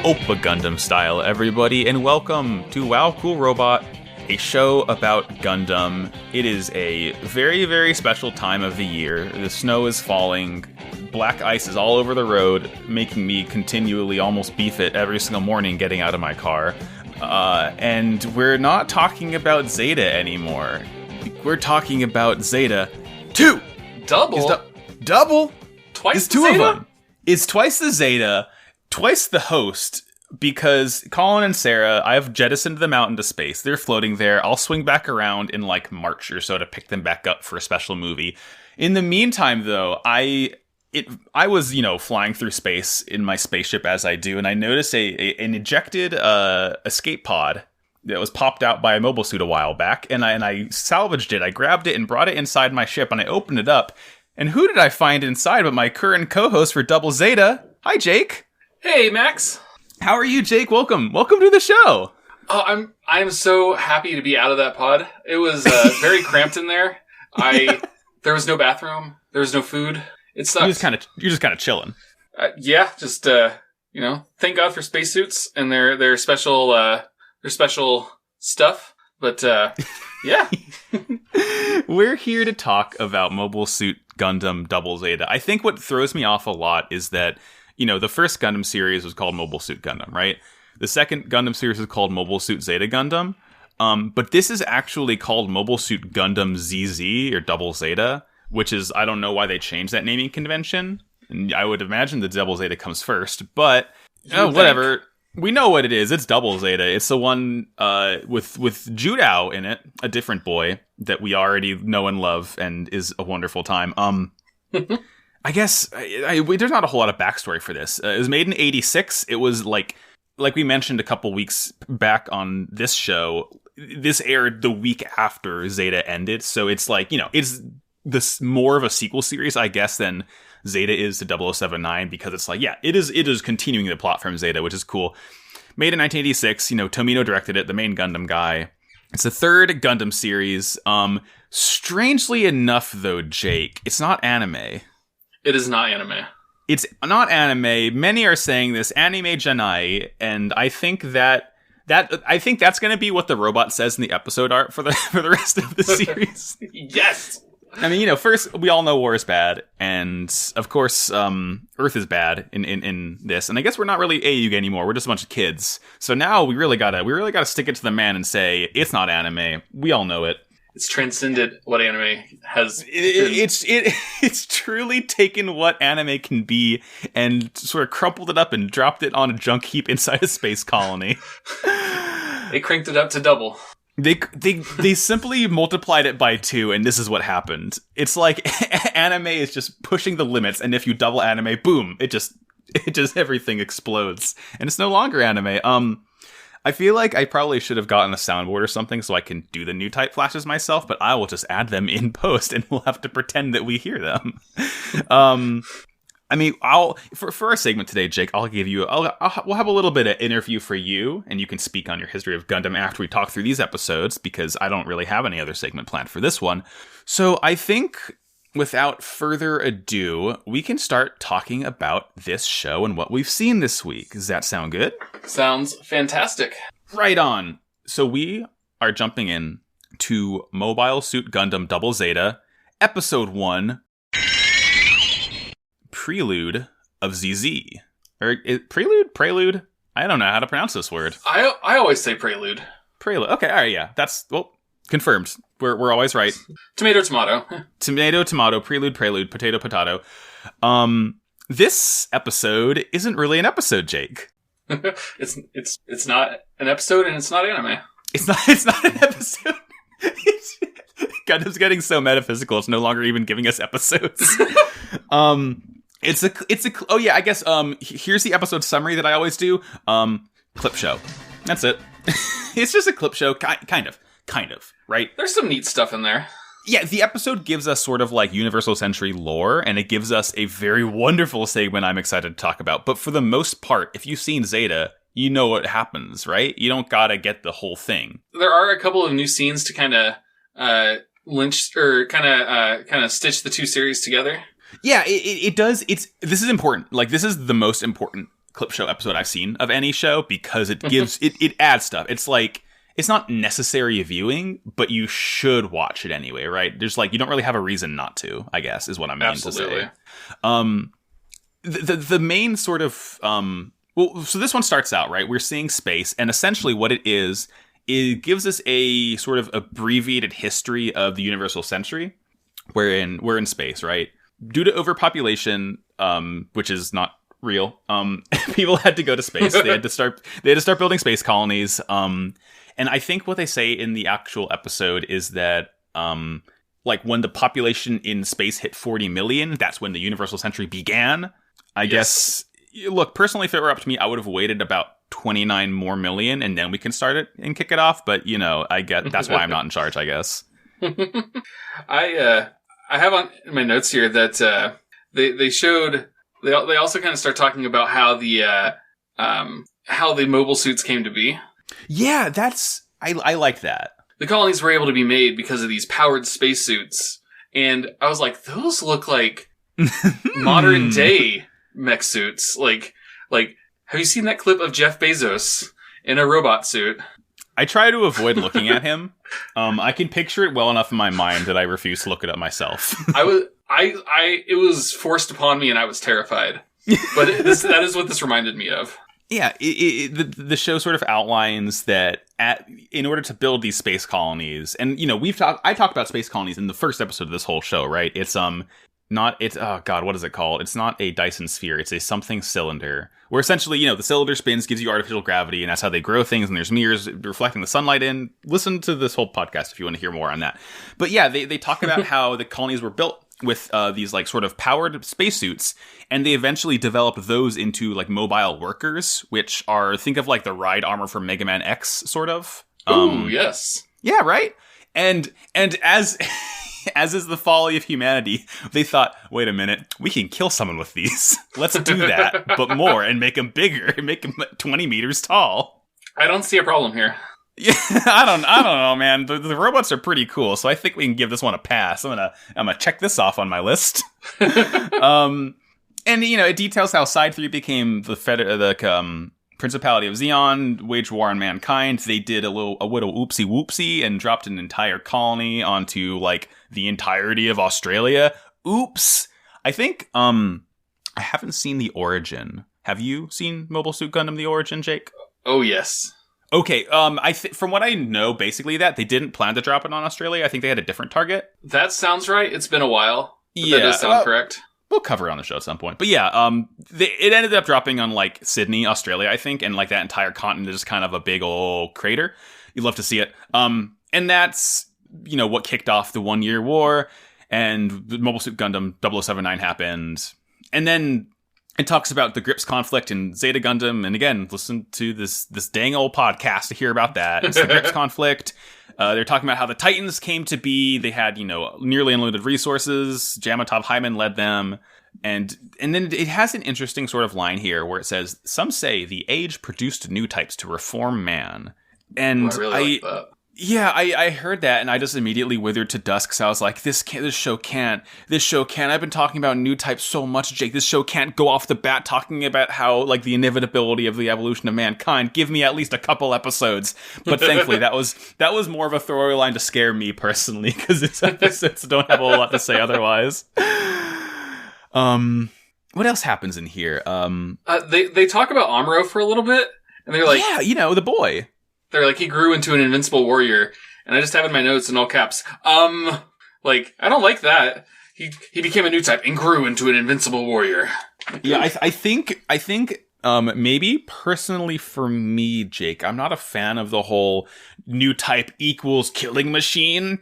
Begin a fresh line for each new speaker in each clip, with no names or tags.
Oppa Gundam style, everybody, and welcome to Wow Cool Robot, a show about Gundam. It is a very, very special time of the year. The snow is falling, black ice is all over the road, making me continually almost beef it every single morning getting out of my car. And we're not talking about Zeta anymore. We're talking about Zeta 2!
Double?
Double?
Twice
It's
the
two
Zeta?
of them. It's twice the Zeta, twice the host, because Colin and Sarah, I've jettisoned them out into space. They're floating there. I'll swing back around in like March or so to pick them back up for a special movie. In the meantime, though, I was, flying through space in my spaceship as I do, and I noticed an ejected escape pod that was popped out by a mobile suit a while back, and I salvaged it. I grabbed it and brought it inside my ship, and I opened it up. And who did I find inside but my current co-host for Double Zeta? Hi, Jake.
Hey, Max.
How are you, Jake? Welcome to the show.
Oh, I'm so happy to be out of that pod. It was very cramped in there. There was no bathroom. There was no food. It sucked.
You're just kind of chilling.
Thank God for spacesuits and their special stuff. But yeah.
We're here to talk about Mobile Suit Gundam Double Zeta. I think what throws me off a lot is that, the first Gundam series was called Mobile Suit Gundam, right? The second Gundam series is called Mobile Suit Zeta Gundam. But this is actually called Mobile Suit Gundam ZZ, or Double Zeta, which is, I don't know why they changed that naming convention. And I would imagine the Double Zeta comes first, but whatever. We know what it is. It's Double Zeta. It's the one with Judao in it, a different boy that we already know and love and is a wonderful time. I guess there's not a whole lot of backstory for this. It was made in 86. It was like we mentioned a couple weeks back on this show, this aired the week after Zeta ended. So it's like, it's this more of a sequel series, I guess, than Zeta is to 0079, because it's like, it is continuing the plot from Zeta, which is cool. Made in 1986, Tomino directed it, the main Gundam guy. It's the third Gundam series. Strangely enough, though, Jake, it's not anime.
It is not anime.
It's not anime. Many are saying this, anime janai, and I think that's going to be what the robot says in the episode art for the rest of the series.
Yes!
I mean, first, we all know war is bad, and, of course, Earth is bad in this, and I guess we're not really AUG anymore, we're just a bunch of kids. So now we really gotta stick it to the man and say, it's not anime, we all know it.
It's transcended what anime has been.
It's truly taken what anime can be and sort of crumpled it up and dropped it on a junk heap inside a space colony.
They cranked it up to double.
They simply multiplied it by 2, and this is what happened. It's like anime is just pushing the limits, and if you double anime, boom, it just everything explodes, and it's no longer anime. I feel like I probably should have gotten a soundboard or something so I can do the new type flashes myself, but I will just add them in post, and we'll have to pretend that we hear them. I mean, for our segment today, Jake, we'll have a little bit of interview for you, and you can speak on your history of Gundam after we talk through these episodes, because I don't really have any other segment planned for this one. So I think, without further ado, we can start talking about this show and what we've seen this week. Does that sound good?
Sounds fantastic.
Right on. So we are jumping in to Mobile Suit Gundam Double Zeta, Episode 1, Prelude of ZZ. Or Prelude? I don't know how to pronounce this word.
I always say prelude.
Prelude. Okay, all right, yeah. That's, confirmed. We're always right.
Tomato, tomato.
Tomato, tomato, prelude, potato, potato. This episode isn't really an episode, Jake.
It's not an episode, and it's not anime.
It's not an episode. Gundam's getting so metaphysical, it's no longer even giving us episodes. Here's the episode summary that I always do. Clip show. That's it. It's just a clip show, kind of, right?
There's some neat stuff in there.
Yeah, the episode gives us sort of like Universal Century lore, and it gives us a very wonderful segment I'm excited to talk about. But for the most part, if you've seen Zeta, you know what happens, right? You don't gotta get the whole thing.
There are a couple of new scenes to kind of lynch or kind of stitch the two series together.
Yeah, it does. This is important. Like, this is the most important clip show episode I've seen of any show because it gives it adds stuff. It's like it's not necessary viewing, but you should watch it anyway, right? There's like you don't really have a reason not to, I guess, is what I'm meaning to say. The main sort of well, so this one starts out, right? We're seeing space, and essentially what it gives us a sort of abbreviated history of the universal century. We're in space, right? Due to overpopulation, which is not real, people had to go to space. They had to start building space colonies. And I think what they say in the actual episode is that like when the population in space hit 40 million, that's when the universal century began. I guess. Look, personally, if it were up to me, I would have waited about 29 more million, and then we can start it and kick it off. But I get that's why I'm not in charge, I guess.
I have on in my notes here that they showed they also kind of start talking about how the mobile suits came to be.
Yeah, I like that.
The colonies were able to be made because of these powered spacesuits, and I was like, those look like modern day mech suits. Like, have you seen that clip of Jeff Bezos in a robot suit?
I try to avoid looking at him. I can picture it well enough in my mind that I refuse to look it up myself.
It was forced upon me, and I was terrified. But that is what this reminded me of.
Yeah, the show sort of outlines that in order to build these space colonies, and I talked about space colonies in the first episode of this whole show, right? It's oh god, what is it called? It's not a Dyson sphere, it's a something cylinder. Where essentially, the cylinder spins, gives you artificial gravity, and that's how they grow things, and there's mirrors reflecting the sunlight in. Listen to this whole podcast if you want to hear more on that. But yeah, they talk about how the colonies were built with these like sort of powered spacesuits, and they eventually developed those into like mobile workers, which are, think of like the ride armor from Mega Man X, sort of.
Ooh, yes.
Yeah, right? And as... as is the folly of humanity, they thought, wait a minute, we can kill someone with these. Let's do that, but more, and make them bigger, and make them 20 meters tall.
I don't see a problem here.
Yeah, I don't know, man. The robots are pretty cool, so I think we can give this one a pass. I'm gonna check this off on my list. And it details how Side 3 became the Principality of Xeon, waged war on mankind. They did a little oopsie whoopsie and dropped an entire colony onto like the entirety of Australia. Oops. I think I haven't seen The Origin. Have you seen Mobile Suit Gundam The Origin, Jake?
Oh yes.
Okay. From what I know, basically that they didn't plan to drop it on Australia. I think they had a different target.
That sounds right. It's been a while. But that does sound correct.
We'll cover it on the show at some point. But yeah, it ended up dropping on like Sydney, Australia, I think, and like that entire continent is kind of a big old crater. You'd love to see it. And that's, what kicked off the 1 year war, and the Mobile Suit Gundam 0079 happened. And then it talks about the Grips conflict in Zeta Gundam. And again, listen to this dang old podcast to hear about that. It's the Grips conflict. They're talking about how the Titans came to be. They had, nearly unlimited resources. Jamatov Haman led them. And then it has an interesting sort of line here where it says, some say the age produced new types to reform man. And
I really like that.
Yeah, I heard that, and I just immediately withered to dust, because I was like, this show can't. I've been talking about new types so much, Jake. This show can't go off the bat talking about how, like, the inevitability of the evolution of mankind. Give me at least a couple episodes. But thankfully, that was more of a throwaway line to scare me personally, because these episodes don't have a whole lot to say otherwise. What else happens in here?
They talk about Amuro for a little bit, and they're like,
yeah, the boy.
They're like, he grew into an invincible warrior, and I just have in my notes in all caps, I don't like that. He became a new type and grew into an invincible warrior.
Yeah, I think maybe personally for me, Jake, I'm not a fan of the whole new type equals killing machine.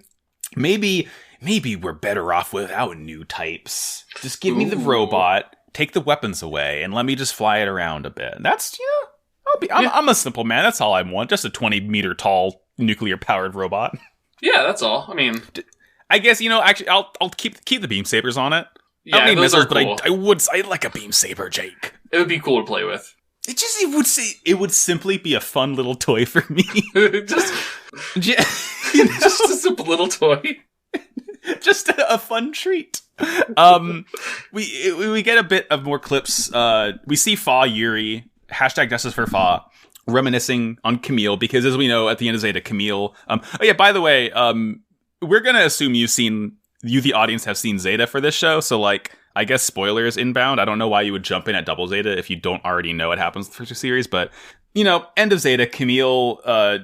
Maybe we're better off without new types. Just give me the robot, take the weapons away, and let me just fly it around a bit. That's, I'm a simple man. That's all I want. Just a 20-meter tall nuclear-powered robot.
Yeah, that's all. I mean,
I guess actually, I'll keep the beam sabers on it.
Yeah,
I don't need missiles,
cool.
but I'd like a beam saber, Jake.
It would be cool to play with.
It would simply be a fun little toy for me.
just a simple little toy.
Just a fun treat. We get a bit of more clips. We see Fa Yuri, hashtag Justice for Fa, reminiscing on Camille, because as we know, at the end of Zeta, Camille... oh yeah, by the way, we're gonna assume you, the audience, have seen Zeta for this show, so, like, I guess spoilers inbound. I don't know why you would jump in at Double Zeta if you don't already know what happens in the first two series, but, you know, end of Zeta, Camille,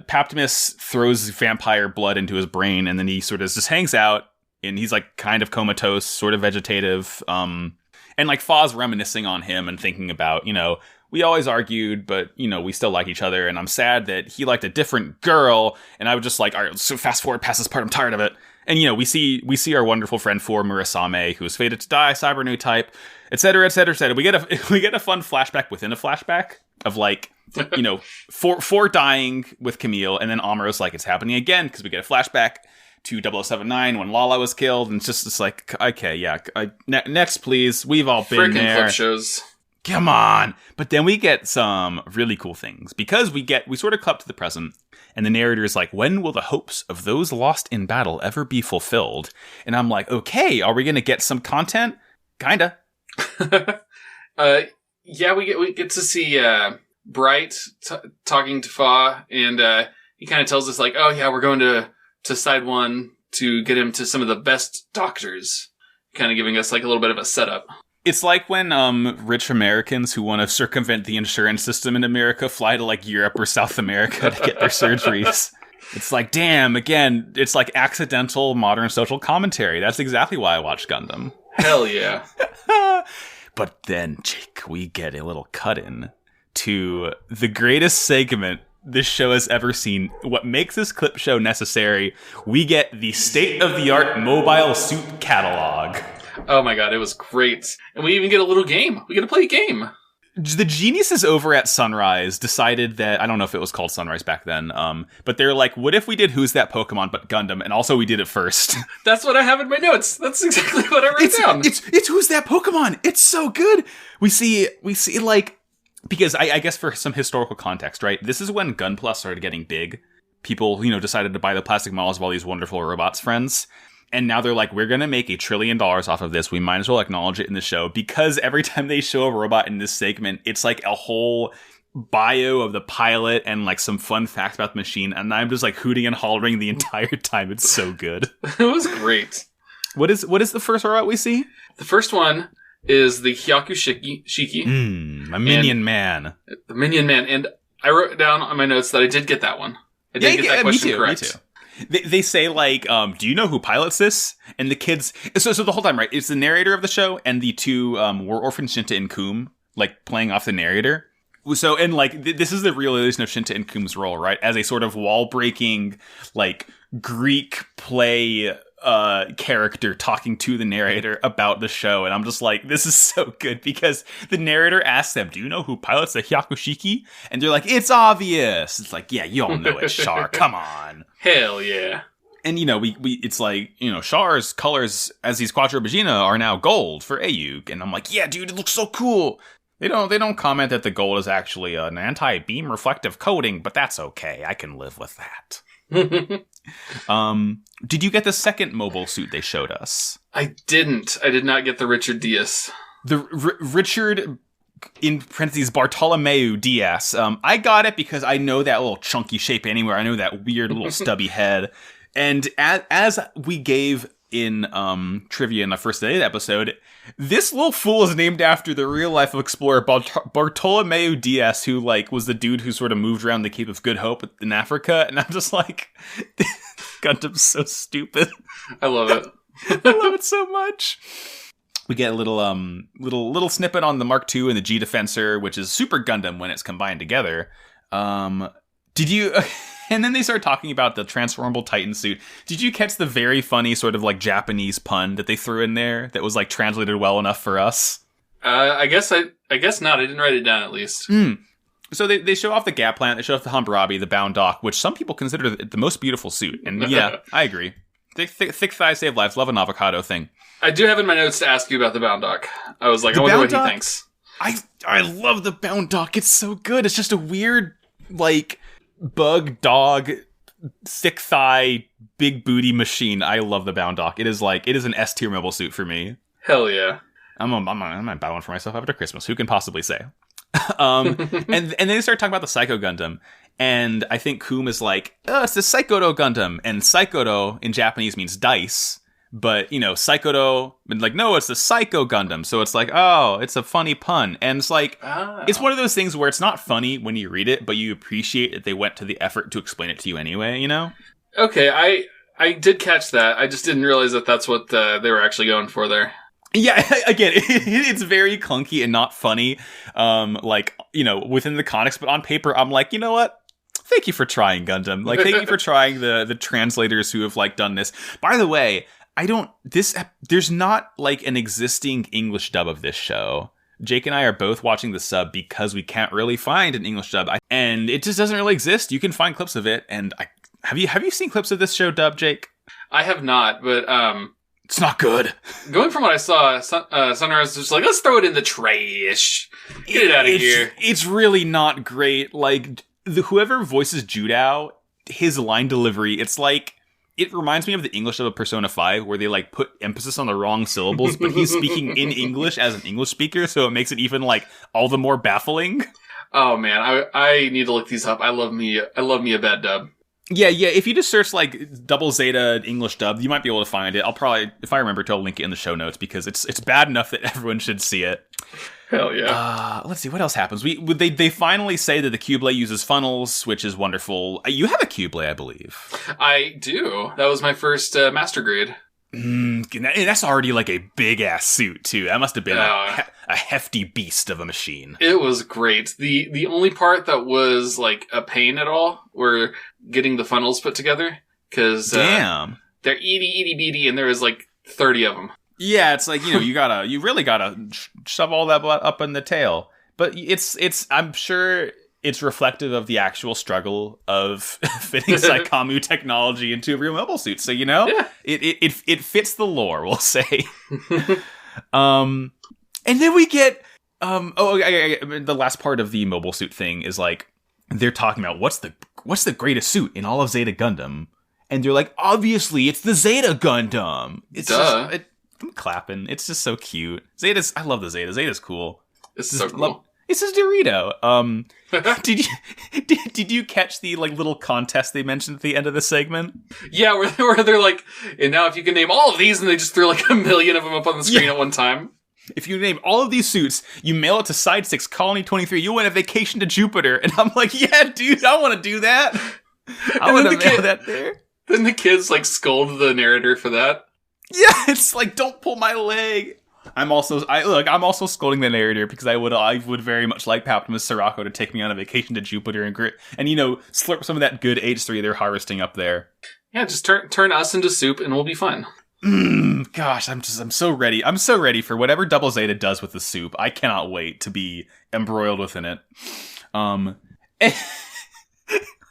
Paptimus throws vampire blood into his brain, and then he sort of just hangs out, and he's, like, kind of comatose, sort of vegetative, and, like, Fa's reminiscing on him and thinking about, you know, we always argued, but, you know, we still like each other, and I'm sad that he liked a different girl, and I would just like, all right, so fast forward past this part, I'm tired of it. And, you know, we see our wonderful friend For Murasame, who is fated to die, cyber new type, etc., etc., etc. We get a fun flashback within a flashback of, like, you know, For dying with Camille, and then Amuro's like, it's happening again, because we get a flashback to 0079 when Lala was killed, and it's just like, okay, yeah, next, please. We've all been
Frickin'
there.
clip shows.
Come on. But then we get some really cool things, because we sort of cut to the present, and the narrator is like, when will the hopes of those lost in battle ever be fulfilled? And I'm like, okay, are we going to get some content? Kinda.
Yeah, we get to see Bright talking to Fa, and he kind of tells us, like, oh yeah, we're going to Side 1 to get him to some of the best doctors, kind of giving us, like, a little bit of a setup.
It's like when rich Americans who want to circumvent the insurance system in America fly to, like, Europe or South America to get their surgeries. It's like, damn, again, it's like accidental modern social commentary. That's exactly why I watched Gundam.
Hell yeah.
But then, Jake, we get a little cut-in to the greatest segment this show has ever seen. What makes this clip show necessary, we get the state-of-the-art Mobile Suit catalog.
Oh my god, it was great. And we even get a little game. We get to play a game.
The geniuses over at Sunrise decided that, I don't know if it was called Sunrise back then, but they're like, what if we did Who's That Pokemon but Gundam, and also we did it first?
That's what I have in my notes. That's exactly what I wrote down.
It's Who's That Pokemon? It's so good! We see like, because I guess for some historical context, right? This is when Gunpla started getting big. People, you know, decided to buy the plastic models of all these wonderful robots friends. And now they're like, we're going to make $1 trillion off of this. We might as well acknowledge it in the show, because every time they show a robot in this segment, it's like a whole bio of the pilot and, like, some fun facts about the machine. And I'm just, like, hooting and hollering the entire time. It's so good.
It was great.
What is the first robot we see?
The first one is the Shiki.
A Minion Man.
The Minion Man. And I wrote down on my notes that I did get that one. I did get that question correct.
Me too. They say, like, do you know who pilots this? And the kids... So the whole time, right, it's the narrator of the show and the two war orphans, Shinta and Kum, like, playing off the narrator. So, and, like, this is the realization of Shinta and Kum's role, right? As a sort of wall-breaking, like, Greek play character talking to the narrator about the show. And I'm just like, this is so good, because the narrator asks them, do you know who pilots the Hyakushiki? And they're like, it's obvious. It's like, yeah, you all know it, Char. Come on.
Hell yeah.
And, you know, we it's like, you know, Char's colors as these Quattro Bagina are now gold for Ayuk. And I'm like, yeah, dude, it looks so cool. They don't comment that the gold is actually an anti-beam reflective coating, but that's okay. I can live with that. Did you get the second mobile suit they showed us?
I didn't. I did not get the Richard Diaz.
The Richard, in parentheses, Bartolomeu Diaz. I got it because I know that little chunky shape anywhere. I know that weird little stubby head. And as we gave in trivia in the first day of the episode, this little fool is named after the real life explorer Bartolomeu Diaz, who, like, was the dude who sort of moved around the Cape of Good Hope in Africa. And I'm just like, Gundam's so stupid.
I love it.
I love it so much. We get a little snippet on the Mark II and the G Defensor, which is Super Gundam when it's combined together. Did you? And then they start talking about the transformable Titan suit. Did you catch the very funny sort of, like, Japanese pun that they threw in there that was, like, translated well enough for us?
I guess not. I didn't write it down, at least.
So they show off the Gap Plant, they show off the Hammurabi, the Bound Dock, which some people consider the most beautiful suit. And yeah, I agree. Thick thighs save lives. Love an avocado thing. I
do have in my notes to ask you about the Bound Dock. I was like, I wonder what he thinks.
I love the Bound Dock. It's so good. It's just a weird, like, bug dog thick thigh, big booty machine. I love the Bound Dock. It is an S tier mobile suit for me.
Hell yeah.
I'm gonna buy one for myself after Christmas. Who can possibly say? And then they start talking about the Psycho Gundam. And I think Coom is like, oh, it's the Psychodo Gundam. And Psychodo in Japanese means dice. But, Psychodo, like, no, it's the Psycho Gundam. So it's like, oh, it's a funny pun. And it's like, It's one of those things where it's not funny when you read it, but you appreciate that they went to the effort to explain it to you anyway,
Okay, I did catch that. I just didn't realize that that's what they were actually going for there.
Yeah, again, it's very clunky and not funny, within the context, but on paper, I'm like, you know what? Thank you for trying, Gundam. Like, thank you for trying the translators who have, like, done this. By the way, there's not, like, an existing English dub of this show. Jake and I are both watching the sub because we can't really find an English dub, and it just doesn't really exist. You can find clips of it, and have you seen clips of this show dub, Jake?
I have not, but,
it's not good.
Going from what I saw, Sunrise was just like, let's throw it in the trash. Get it out of here.
It's really not great. Like, whoever voices Judao, his line delivery, it's like, it reminds me of the English of a Persona 5, where they, like, put emphasis on the wrong syllables, but he's speaking in English as an English speaker, so it makes it even, like, all the more baffling.
Oh, man, I need to look these up. I love me a bad dub.
Yeah, if you just search, like, Double Zeta English dub, you might be able to find it. I'll probably, if I remember to, I'll link it in the show notes, because it's bad enough that everyone should see it.
Hell yeah.
Let's see, what else happens? They finally say that the Q-Blade uses funnels, which is wonderful. You have a Q-Blade, I believe.
I do. That was my first master grade.
And that's already, like, a big-ass suit, too. That must have been a hefty beast of a machine.
It was great. The only part that was, like, a pain at all were getting the funnels put together. Because
damn,
they're itty beady, and there was, like, 30 of them.
Yeah, it's like, you really gotta shove all that up in the tail. But I'm sure it's reflective of the actual struggle of fitting Saikamu technology into a real mobile suit. So,
yeah.
it fits the lore, we'll say. And then we get, the last part of the mobile suit thing is like, they're talking about what's the greatest suit in all of Zeta Gundam. And they're like, obviously, it's the Zeta Gundam. It's
Duh.
I'm clapping. It's just so cute. I love the Zeta. Zeta's cool.
It's so cool.
It's just Dorito. Did you catch the, like, little contest they mentioned at the end of the segment?
Yeah, where they're like, and now if you can name all of these, and they just threw like 1 million of them up on the screen at one time.
If you name all of these suits, you mail it to Side 6, Colony 23, you win a vacation to Jupiter. And I'm like, yeah, dude, I want to do that. I want to mail that there.
Then the kids, like, scold the narrator for that.
Yeah, it's like, don't pull my leg. I'm also scolding the narrator because I would very much like Optimus Sirocco to take me on a vacation to Jupiter and slurp some of that good H3 they're harvesting up there.
Yeah, just turn us into soup and we'll be fine.
Gosh, I'm so ready. I'm so ready for whatever Double Zeta does with the soup. I cannot wait to be embroiled within it.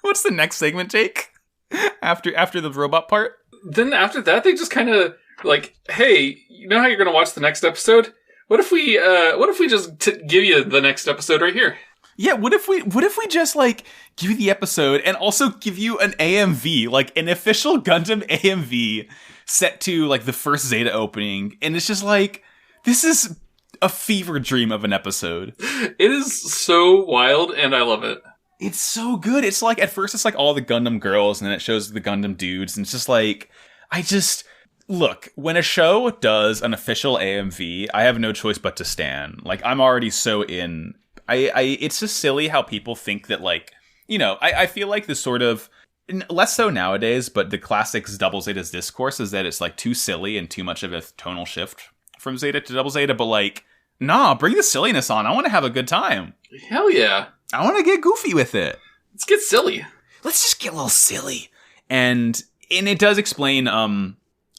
What's the next segment, Jake? After the robot part?
Then after that, they just kind of like, hey, you know how you're going to watch the next episode? What if we just give you the next episode right here?
Yeah, what if we just, like, give you the episode and also give you an AMV, like an official Gundam AMV set to, like, the first Zeta opening, and it's just like, this is a fever dream of an episode.
It is so wild, and I love it.
It's so good. It's like, at first it's like all the Gundam girls, and then it shows the Gundam dudes, and it's just like, look, when a show does an official AMV, I have no choice but to stan. Like, I'm already so in. It's just silly how people think that, like, I feel like this sort of, less so nowadays, but the classics Double Zeta's discourse is that it's, like, too silly and too much of a tonal shift from Zeta to Double Zeta, but, like, nah, bring the silliness on. I want to have a good time.
Hell yeah.
I want to get goofy with it.
Let's get silly.
Let's just get a little silly. And it does explain,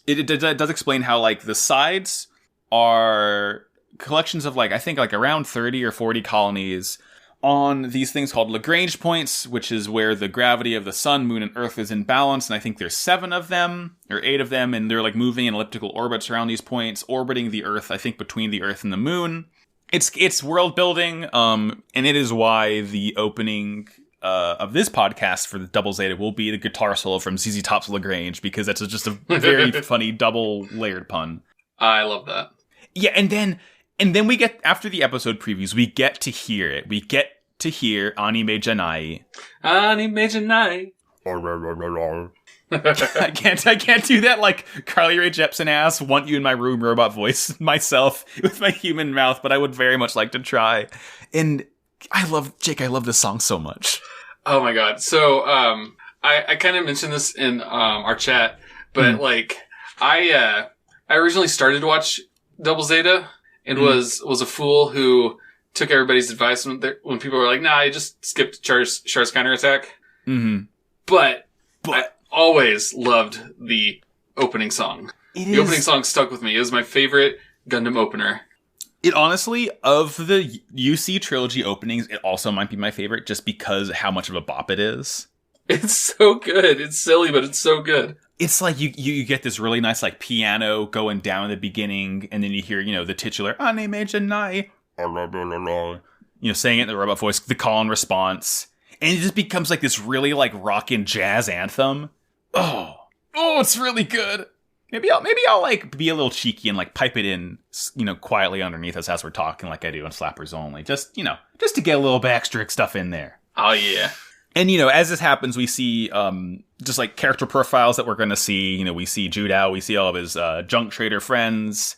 it does explain how, like, the sides are collections of, like, I think, like, around 30 or 40 colonies on these things called Lagrange points, which is where the gravity of the sun, moon, and earth is in balance. And I think there's 7 of them, or 8 of them, and they're, like, moving in elliptical orbits around these points, orbiting the earth, I think, between the earth and the moon. It's world building, and it is why the opening this podcast for the Double Zeta will be the guitar solo from ZZ Top's Lagrange, because that's just a very funny double layered pun.
I love that.
Yeah, and then we get, after the episode previews, we get to hear it. We get to hear Anime Janai.
Anime Janai.
I can't do that like Carly Rae Jepsen ass, want you in my room robot voice myself with my human mouth, but I would very much like to try. And I love this song so much.
Oh my god. So, I kind of mentioned this in, our chat, but like, I originally started to watch Double Zeta and was a fool who took everybody's advice when people were like, nah, I just skipped Char's counterattack. Mm-hmm. But I always loved the opening song. Opening song stuck with me. It was my favorite Gundam opener.
It honestly, of the UC trilogy openings, it also might be my favorite just because how much of a bop it is.
It's so good. It's silly, but it's so good.
It's like you get this really nice like piano going down in the beginning, and then you hear, the titular Anime Janai, saying it in the robot voice, the call and response, and it just becomes like this really like rockin' jazz anthem. Oh, it's really good. Maybe I'll like be a little cheeky and like pipe it in, quietly underneath us as we're talking, like I do on Slappers Only. Just to get a little backstreak stuff in there.
Oh yeah.
And, as this happens, we see, just like character profiles that we're going to see. We see Judao, we see all of his, junk trader friends.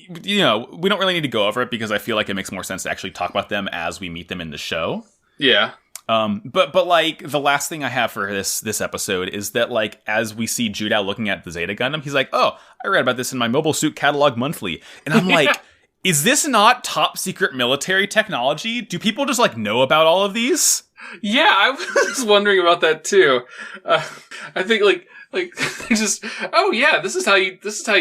We don't really need to go over it because I feel like it makes more sense to actually talk about them as we meet them in the show.
Yeah.
But like the last thing I have for this episode is that like as we see Judao looking at the Zeta Gundam, he's like, "Oh, I read about this in my Mobile Suit Catalog Monthly," and I'm like, "Is this not top secret military technology? Do people just like know about all of these?"
Yeah, I was wondering about that too. I think like just this is how you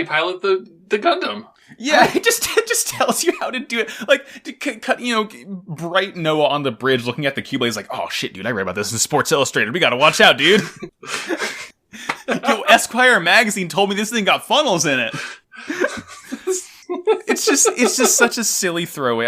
pilot the Gundam.
Yeah, it just tells you how to do it. Like, cut, bright Noah on the bridge looking at the Keyblade. He's like, oh shit, dude, I read about this in Sports Illustrated. We gotta watch out, dude. Esquire magazine told me this thing got funnels in it. It's just such a silly throwaway.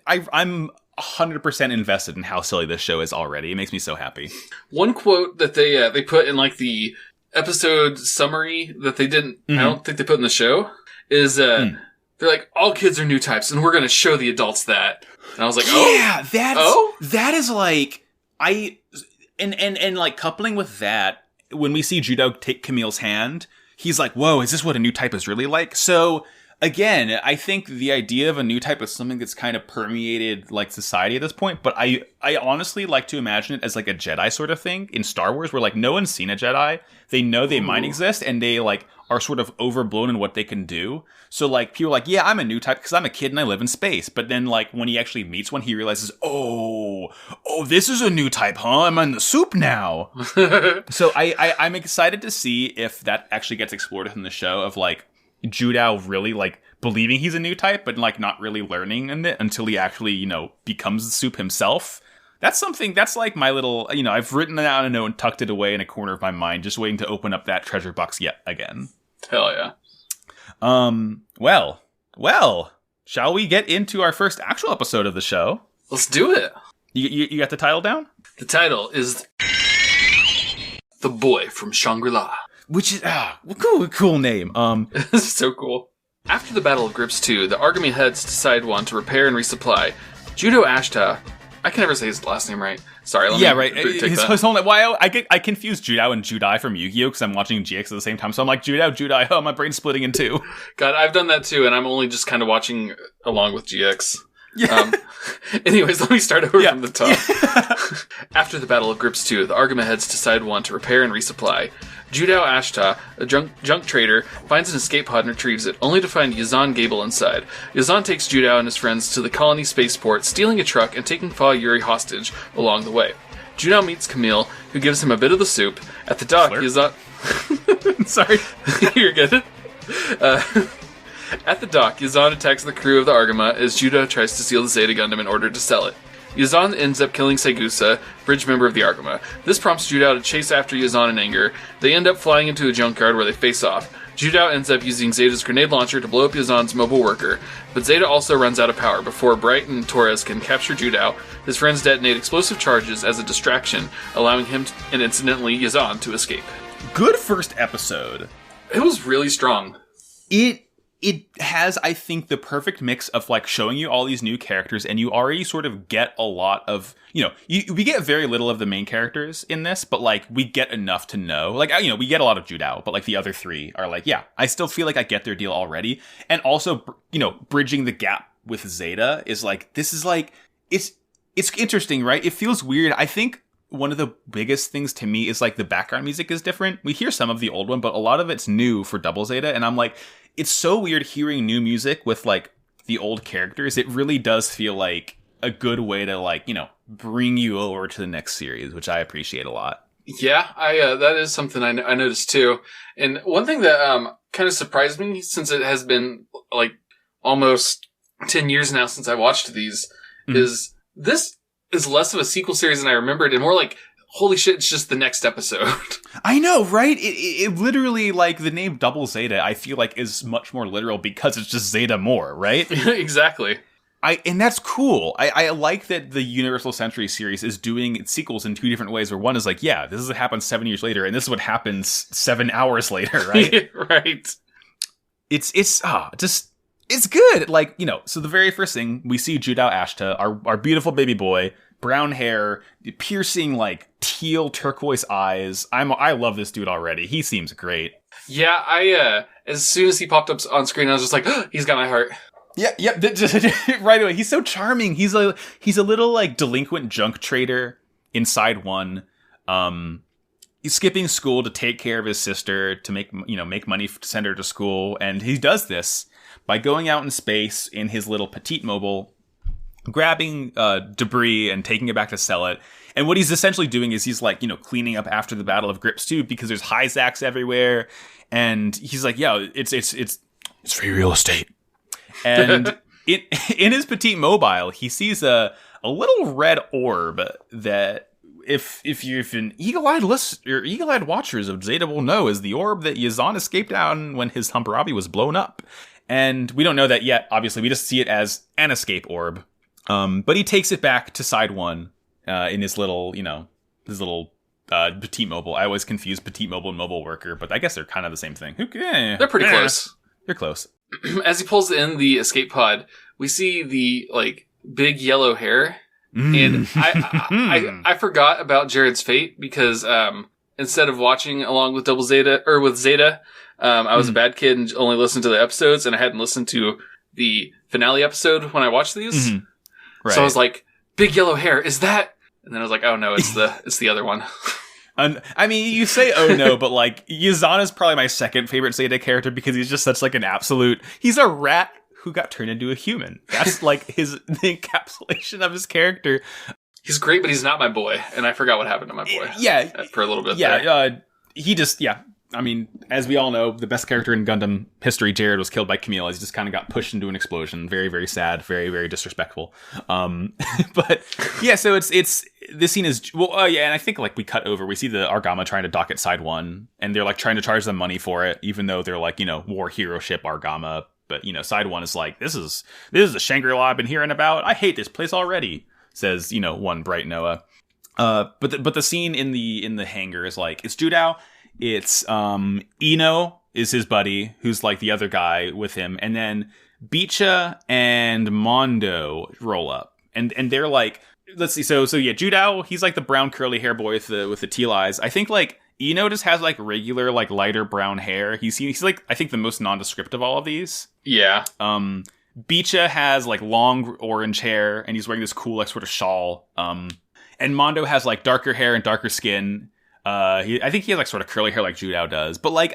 I'm 100% invested in how silly this show is already. It makes me so happy. One
quote that they put in like the episode summary that they didn't, I don't think they put in the show, is they're like, all kids are new types and we're going to show the adults that. And I was like, that is like, and like coupling with that, when we see Judo take Camille's hand, he's like, whoa, is this what a new type is really like? So again, I think the idea of a new type is something that's kind of permeated like society at this point, but I honestly like to imagine it as like a Jedi sort of thing in Star Wars where like no one's seen a Jedi. They know they might exist and they like are sort of overblown in what they can do. So like people are like, yeah, I'm a new type because I'm a kid and I live in space. But then like when he actually meets one, he realizes, oh, this is a new type, huh? I'm in the soup now. So I'm excited to see if that actually gets explored in the show of like Judao really like believing he's a new type, but like not really learning in it until he actually, becomes the soup himself. That's something that's like my little, I've written it out a note and tucked it away in a corner of my mind, just waiting to open up that treasure box yet again. Hell yeah.
Well, shall we get into our first actual episode of the show?
Let's do it.
You got the title down?
The title is The Boy from Shangri-La.
Which is, cool name.
This is so cool. After the Battle of Grips 2, the Argami heads to Side 1 to repair and resupply. Judo Ashta, I can never say his last name right. Sorry, let me
right. His whole name, I confuse Judao and Judai from Yu-Gi-Oh! Because I'm watching GX at the same time. So I'm like, Judai, oh, my brain's splitting in two.
God, I've done that too, and I'm only just kind of watching along with GX. Yeah. Anyways, let me start over from the top. Yeah. After the Battle of Grips 2, the Argama heads to Side 1 to repair and resupply. Judao Ashta, a junk trader, finds an escape pod and retrieves it, only to find Yazan Gable inside. Yazan takes Judao and his friends to the colony spaceport, stealing a truck and taking Fa Yuri hostage along the way. Judao meets Camille, who gives him a bit of the soup. At the dock, Yazan...
Sorry.
You're good. At the dock, Yazan attacks the crew of the Argama as Judao tries to steal the Zeta Gundam in order to sell it. Yazan ends up killing Segusa, bridge member of the Argama. This prompts Judao to chase after Yazan in anger. They end up flying into a junkyard where they face off. Judao ends up using Zeta's grenade launcher to blow up Yazan's mobile worker, but Zeta also runs out of power before Bright and Torres can capture Judao. His friends detonate explosive charges as a distraction, allowing him and incidentally Yazan to escape.
Good first episode.
It was really strong.
It has, I think, the perfect mix of like showing you all these new characters, and you already sort of get a lot of, we get very little of the main characters in this, but like we get enough to know. Like, we get a lot of Judao, but like the other three are like, yeah, I still feel like I get their deal already. And also, bridging the gap with Zeta is like, this is like, it's interesting, right? It feels weird. I think one of the biggest things to me is like the background music is different. We hear some of the old one, but a lot of it's new for Double Zeta. And I'm like, it's so weird hearing new music with like the old characters. It really does feel like a good way to like, bring you over to the next series, which I appreciate a lot.
Yeah, that is something I noticed too. And one thing that kind of surprised me, since it has been like almost 10 years now since I watched these, is this is less of a sequel series than I remembered, and more like, holy shit, it's just the next episode.
I know, right? It literally, like, the name Double Zeta, I feel like, is much more literal because it's just Zeta more, right?
Exactly.
And that's cool. I like that the Universal Century series is doing sequels in two different ways, where one is like, yeah, this is what happens 7 years later, and this is what happens 7 hours later, right?
Right.
It's good. Like, so the very first thing, we see Judao Ashta, our beautiful baby boy, brown hair, piercing, like, teal turquoise eyes. I love this dude already. He seems great.
Yeah, as soon as he popped up on screen, I was just like, oh, he's got my heart.
Yeah, right away. He's so charming. He's a little, like, delinquent junk trader inside one. He's skipping school to take care of his sister, to make money to send her to school. And he does this by going out in space in his little petite mobile, grabbing debris and taking it back to sell it. And what he's essentially doing is he's like, cleaning up after the Battle of Grips 2 because there's Hyzax everywhere. And he's like, yeah, it's free real estate. And in his petite mobile, he sees a little red orb that if an eagle-eyed listener or eagle-eyed watchers of Zeta will know is the orb that Yazan escaped out when his Hammurabi was blown up. And we don't know that yet. Obviously, we just see it as an escape orb. But he takes it back to Side 1 in his little, petite mobile. I always confuse petite mobile and mobile worker, but I guess they're kind of the same thing.
They're pretty close.
They're close.
As he pulls in the escape pod, we see the, like, big yellow hair. And I forgot about Jared's fate because instead of watching along with Zeta, I was a bad kid and only listened to the episodes, and I hadn't listened to the finale episode when I watched these. Mm-hmm. Right. So I was like, big yellow hair, is that? And then I was like, oh no, it's the other one.
I mean, you say oh no, but like, Yazan is probably my second favorite Zeta character because he's just such like an absolute, he's a rat who got turned into a human. That's like the encapsulation of his character.
He's great, but he's not my boy, and I forgot what happened to my boy.
Yeah.
For a little bit
there. I mean, as we all know, the best character in Gundam history, Jared, was killed by Camille. He just kind of got pushed into an explosion. Very, very sad. Very, very disrespectful. But yeah, so it's this scene is and I think like we cut over. We see the Argama trying to dock at Side 1, and they're like trying to charge them money for it, even though they're like war hero ship Argama. But Side 1 is like, this is the Shangri-La I've been hearing about. I hate this place already, says one bright Noah. But the scene in the hangar is like, it's Judao. It's Ino is his buddy, who's like the other guy with him, and then Bicha and Mondo roll up, and they're like, let's see, so yeah, Judao, he's like the brown curly hair boy with the teal eyes. I think like Ino just has like regular like lighter brown hair. He's like, I think, the most nondescript of all of these.
Yeah.
Bicha has like long orange hair, and he's wearing this cool like sort of shawl. And Mondo has like darker hair and darker skin. I think he has like sort of curly hair like Judao does, but like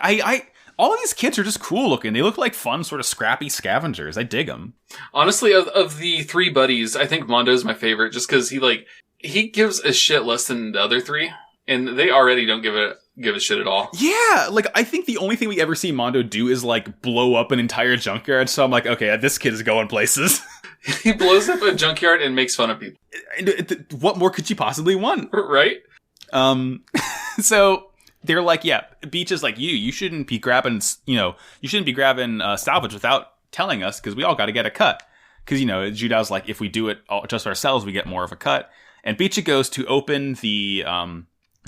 all of these kids are just cool looking. They look like fun, sort of scrappy scavengers. I dig them.
Honestly, of the three buddies, I think Mondo's my favorite, just because he gives a shit less than the other three, and they already don't give a shit at all.
Yeah, like I think the only thing we ever see Mondo do is like blow up an entire junkyard. So I'm like, okay, this kid is going places.
He blows up a junkyard and makes fun of people.
What more could you possibly want?
Right?
So they're like, yeah, Beach is like, you shouldn't be grabbing, salvage without telling us, because we all got to get a cut. Because, Judao's like, if we do it all just ourselves, we get more of a cut. And Beach goes to open the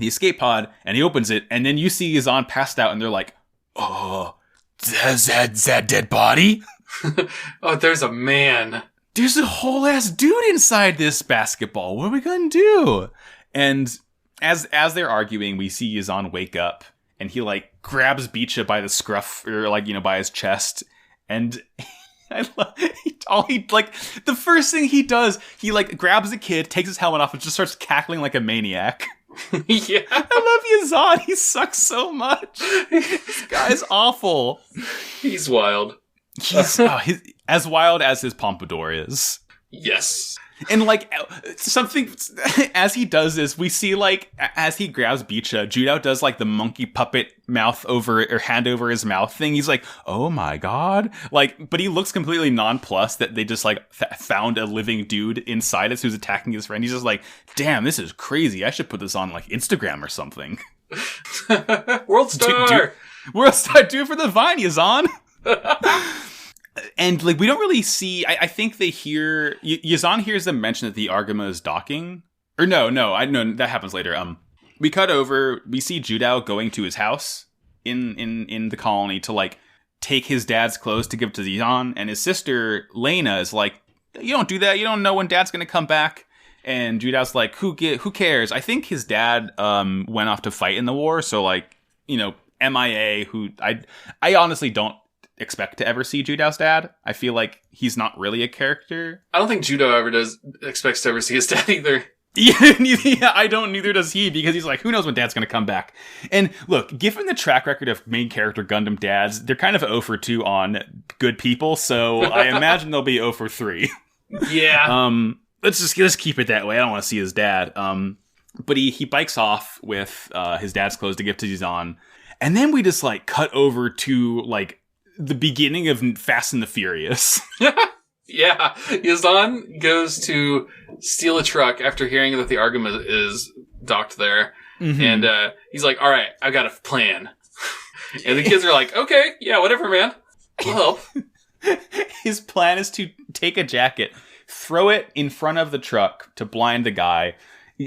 escape pod, and he opens it, and then you see Yazan passed out, and they're like, oh, that dead body?
Oh, there's a man.
There's a whole ass dude inside this basketball. What are we gonna do? And as they're arguing, we see Yazan wake up, and he like grabs Beecha by the scruff, or like, by his chest, and I love the first thing he does, he like grabs the kid, takes his helmet off, and just starts cackling like a maniac.
Yeah,
I love Yazan. He sucks so much. This guy's awful.
He's wild.
He's as wild as his pompadour is.
Yes.
And like something as he does this, we see like as he grabs Beecha, Judao does like the monkey puppet mouth over or hand over his mouth thing. He's like, "Oh my god!" Like, but he looks completely nonplussed that they just like found a living dude inside us who's attacking his friend. He's just like, "Damn, this is crazy. I should put this on like Instagram or something."
World star,
World star, do it for the Vine, Yazan. And like we don't really see. I think they hear Yazan hears them mention that the Argama is docking. Or no, I know that happens later. We cut over. We see Judao going to his house in the colony to like take his dad's clothes to give to Yazan, and his sister Lena is like, "You don't do that. You don't know when Dad's gonna come back." And Judao's like, "Who cares?" I think his dad went off to fight in the war, so like MIA. Who I honestly don't expect to ever see Judao's dad. I feel like he's not really a character.
I don't think Judao expects to ever see his dad either.
Yeah, neither does he, because he's like, who knows when Dad's gonna come back. And look, given the track record of main character Gundam dads, they're kind of 0 for 2 on good people, so I imagine they'll be 0 for 3.
Yeah.
Let's keep it that way. I don't want to see his dad. But he bikes off with his dad's clothes to give to Yazan, and then we just like cut over to like the beginning of Fast and the Furious.
Yeah. Yazan goes to steal a truck after hearing that the Argama is docked there. Mm-hmm. And he's like, all right, I've got a plan. And the kids are like, okay, yeah, whatever, man. We'll help.
His plan is to take a jacket, throw it in front of the truck to blind the guy.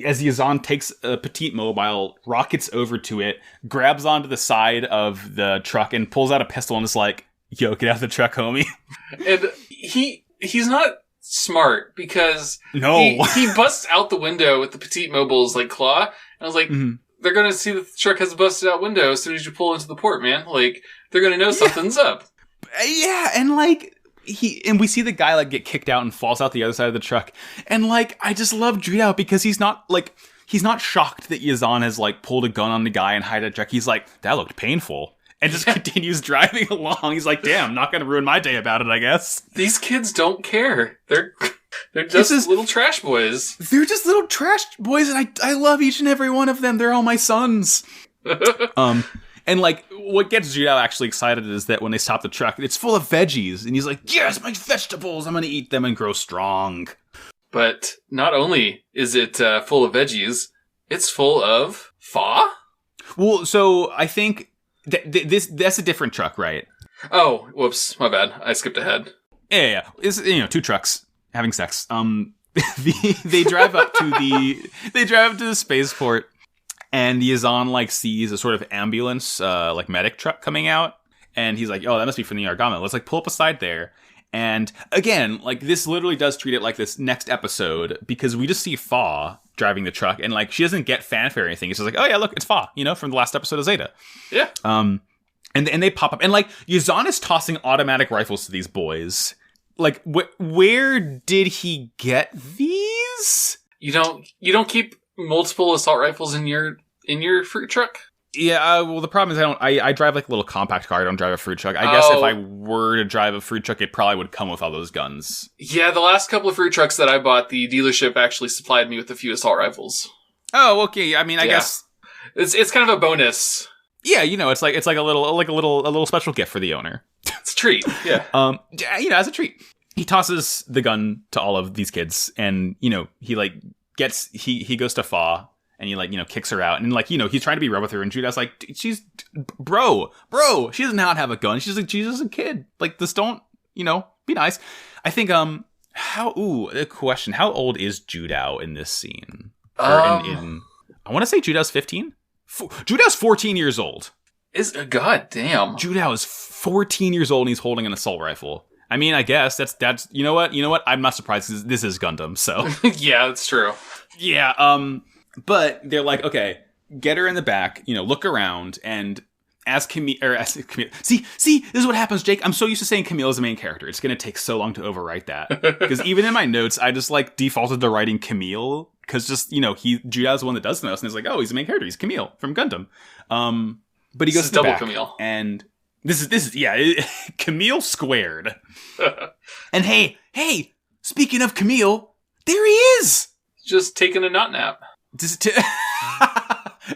As Yazan takes a petite mobile, rockets over to it, grabs onto the side of the truck, and pulls out a pistol and is like, yo, get out of the truck, homie. And
he's not smart, because he busts out the window with the petite mobile's like claw, and I was like, They're gonna see that the truck has a busted out window as soon as you pull into the port, man. Like, they're gonna know something's up.
Yeah, and like... we see the guy like get kicked out and falls out the other side of the truck, and like I just love Judao because he's not shocked that Yazan has like pulled a gun on the guy and hide a truck. He's like, that looked painful, and just continues driving along. He's like, damn, not gonna ruin my day about it, I guess.
These kids don't care. They're just little trash boys.
They're just little trash boys, and I love each and every one of them. They're all my sons. And, like, what gets Judao actually excited is that when they stop the truck, it's full of veggies. And he's like, yes, my vegetables! I'm going to eat them and grow strong.
But not only is it full of veggies, it's full of pho?
Well, so I think that's a different truck, right?
Oh, whoops. My bad. I skipped ahead.
Yeah. It's, 2 trucks having sex. They drive up to the spaceport. And Yazan, like, sees a sort of ambulance, like, medic truck coming out. And he's like, oh, that must be from the Argama. Let's, like, pull up aside there. And, again, like, this literally does treat it like this next episode. Because we just see Fa driving the truck. And, like, she doesn't get fanfare or anything. It's just like, oh, yeah, look, it's Fa, from the last episode of Zeta.
Yeah.
And they pop up. And, like, Yazan is tossing automatic rifles to these boys. Like, where did he get these?
You don't keep multiple assault rifles in your fruit truck?
Yeah, well, the problem is I drive like a little compact car. I don't drive a fruit truck. I guess if I were to drive a fruit truck, it probably would come with all those guns. Yeah,
the last couple of fruit trucks that I bought, the dealership actually supplied me with a few assault rifles.
Oh, okay. I mean, I guess
it's kind of a bonus.
Yeah, it's like a little special gift for the owner.
It's a treat. Yeah.
As a treat. He tosses the gun to all of these kids, and he goes to Fa, and he like, kicks her out, and like, he's trying to be rough with her, and Judao's like, she's, bro, she does not have a gun. She's just a kid. Like, just don't, be nice. I think, a question. How old is Judao in this scene? I want to say Judao's 15. Judao's 14 years old.
God damn.
Judao is 14 years old and he's holding an assault rifle. I mean, I guess that's you know what? I'm not surprised because this is Gundam, so.
Yeah, that's true.
Yeah, but they're like, okay, get her in the back, look around, and as Camille, see, this is what happens, Jake. I'm so used to saying Camille is the main character. It's going to take so long to overwrite that. Because even in my notes, I just like defaulted to writing Camille, because just, Judao's the one that does the most, and it's like, oh, he's the main character. He's Camille from Gundam. But he goes to the back,
Camille.
And this is Camille squared. And hey, speaking of Camille, there he is!
Just taking a nut nap.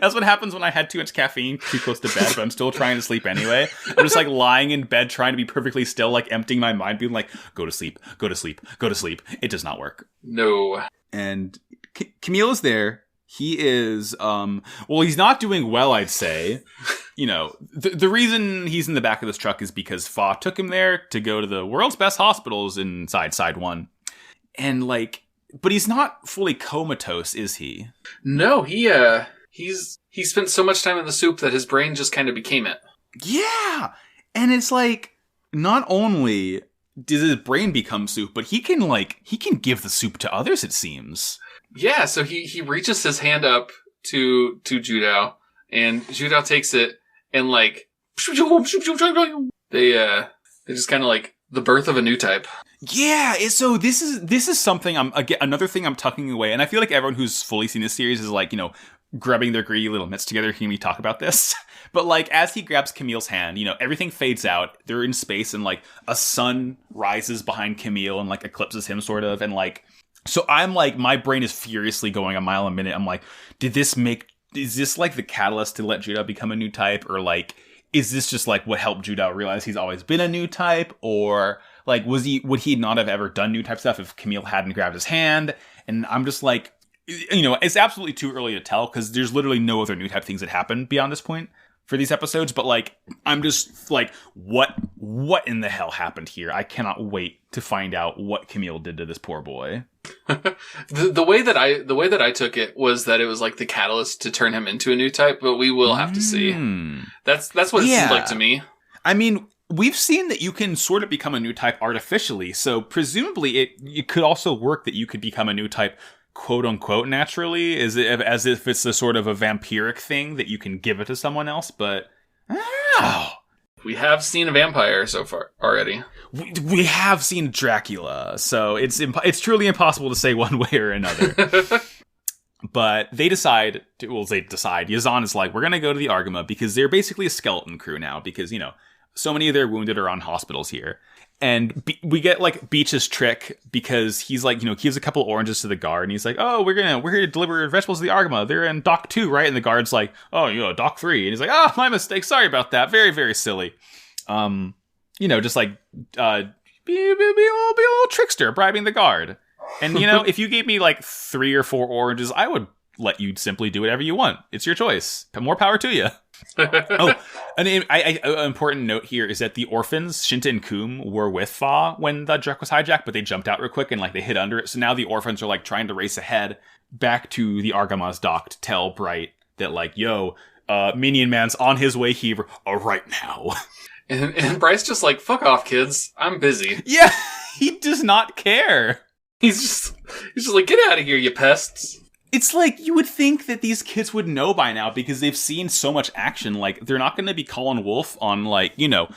That's what happens when I had too much caffeine too close to bed, but I'm still trying to sleep anyway. I'm just like lying in bed trying to be perfectly still, like emptying my mind, being like, go to sleep, go to sleep, go to sleep. It does not work.
No.
And Camille is there. He is, he's not doing well, I'd say. The reason he's in the back of this truck is because Fa took him there to go to the world's best hospitals inside Side 1. And like, but he's not fully comatose, is he?
No, he spent so much time in the soup that his brain just kind of became it.
Yeah! And it's like, not only does his brain become soup, but he can give the soup to others, it seems. Yeah,
so he reaches his hand up to Judao, and Judao takes it, and like, they just kind of like the birth of a new type.
Yeah, so this is something another thing I'm tucking away, and I feel like everyone who's fully seen this series is like, grubbing their greedy little mitts together hearing me talk about this. But like, as he grabs Camille's hand, everything fades out. They're in space, and like a sun rises behind Camille and like eclipses him sort of, and like, so I'm like, my brain is furiously going a mile a minute. I'm like, is this like the catalyst to let Judao become a new type, or like, is this just like what helped Judao realize he's always been a new type, or like, would he not have ever done new type stuff if Camille hadn't grabbed his hand? And I'm just like, it's absolutely too early to tell because there's literally no other new type things that happen beyond this point for these episodes. But like, I'm just like, what in the hell happened here? I cannot wait to find out what Camille did to this poor boy.
the way that I took it was that it was like the catalyst to turn him into a new type, but we will have to see. That's what it seemed like to me. I
mean, we've seen that you can sort of become a new type artificially, so presumably it could also work that you could become a new type quote unquote naturally, as if it's a sort of a vampiric thing that you can give it to someone else, but
we have seen a vampire so far already.
We have seen Dracula, so it's truly impossible to say one way or another. But they decide, Yazan is like, we're going to go to the Argama because they're basically a skeleton crew now because, so many of their wounded are on hospitals here. And we get like Beach's trick because he's like, he gives a couple oranges to the guard and he's like, oh, we're here to deliver vegetables to the Argama. They're in Dock 2, right? And the guard's like, oh, Dock 3. And he's like, oh, my mistake. Sorry about that. Very, very silly. Just like, be a little trickster bribing the guard. And, if you gave me like 3 or 4 oranges, I would let you simply do whatever you want. It's your choice. More power to you. An important note here is that the orphans, Shinta and Kum, were with Fa when the truck was hijacked, but they jumped out real quick and like they hid under it. So now the orphans are like trying to race ahead back to the Argama's dock to tell Bright that like, Minion Man's on his way here right now.
And Bright's just like, fuck off, kids. I'm busy.
Yeah, he does not care.
He's just like, get out of here, you pests.
It's like, you would think that these kids would know by now because they've seen so much action. Like, they're not going to be calling wolf on, like,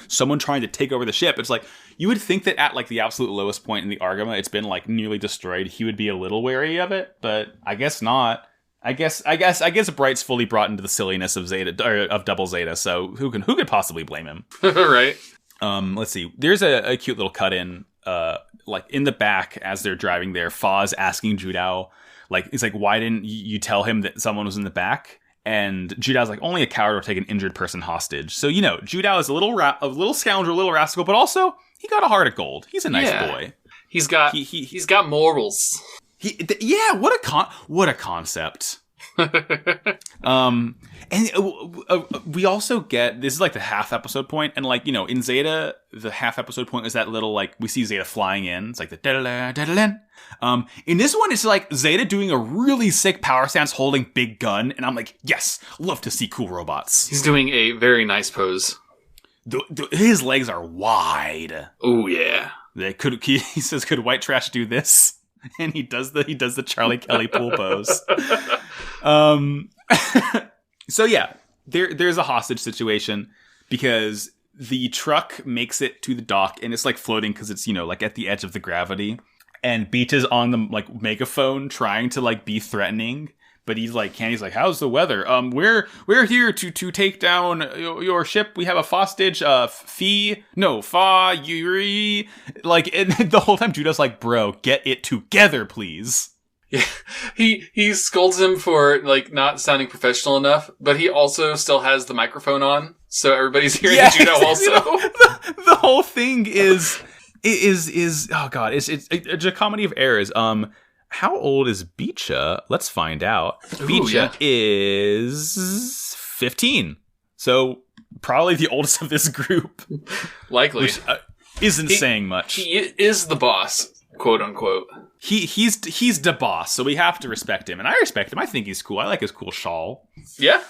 someone trying to take over the ship. It's like, you would think that at, like, the absolute lowest point in the Argama, it's been, like, nearly destroyed. He would be a little wary of it, but I guess not. I guess Bright's fully brought into the silliness of Zeta, or of Double Zeta, so who could possibly blame him?
Right.
Let's see. There's a cute little cut-in, like, in the back as they're driving there. Fa's asking Judao, like, he's like, why didn't you tell him that someone was in the back? And Judao's like, only a coward will take an injured person hostage. So, Judao is a little scoundrel, a little rascal, but also, he got a heart of gold. He's a nice boy.
He's got morals.
What a concept. And we also get, this is like the half episode point, and like, you know, in Zeta, the half episode point is that little, like, we see Zeta flying in. It's like the da-da-da, da-da-da. In this one, it's like Zeta doing a really sick power stance holding big gun, and I'm like, yes, love to see cool robots.
He's doing a very nice pose.
His legs are wide.
Oh yeah.
He says, could white trash do this? And he does the Charlie Kelly pool pose. So yeah, there's a hostage situation because the truck makes it to the dock and it's like floating because it's, you know, like at the edge of the gravity. And Beach is on the like megaphone trying to like be threatening, but he's like, how's the weather? We're here to take down your ship. We have a hostage. Yuri. Like, and the whole time Judah's like, bro, get it together, please.
Yeah, he scolds him for like not sounding professional enough, but he also still has the microphone on, so everybody's hearing Judah also.
The whole thing is oh god, it's a comedy of errors. How old is Beecha? Let's find out. Beecha is 15, so probably the oldest of this group.
Likely,
which isn't saying much.
He is the boss, quote unquote.
He's the boss, so we have to respect him, and I respect him. I think he's cool. I like his cool shawl.
Yeah,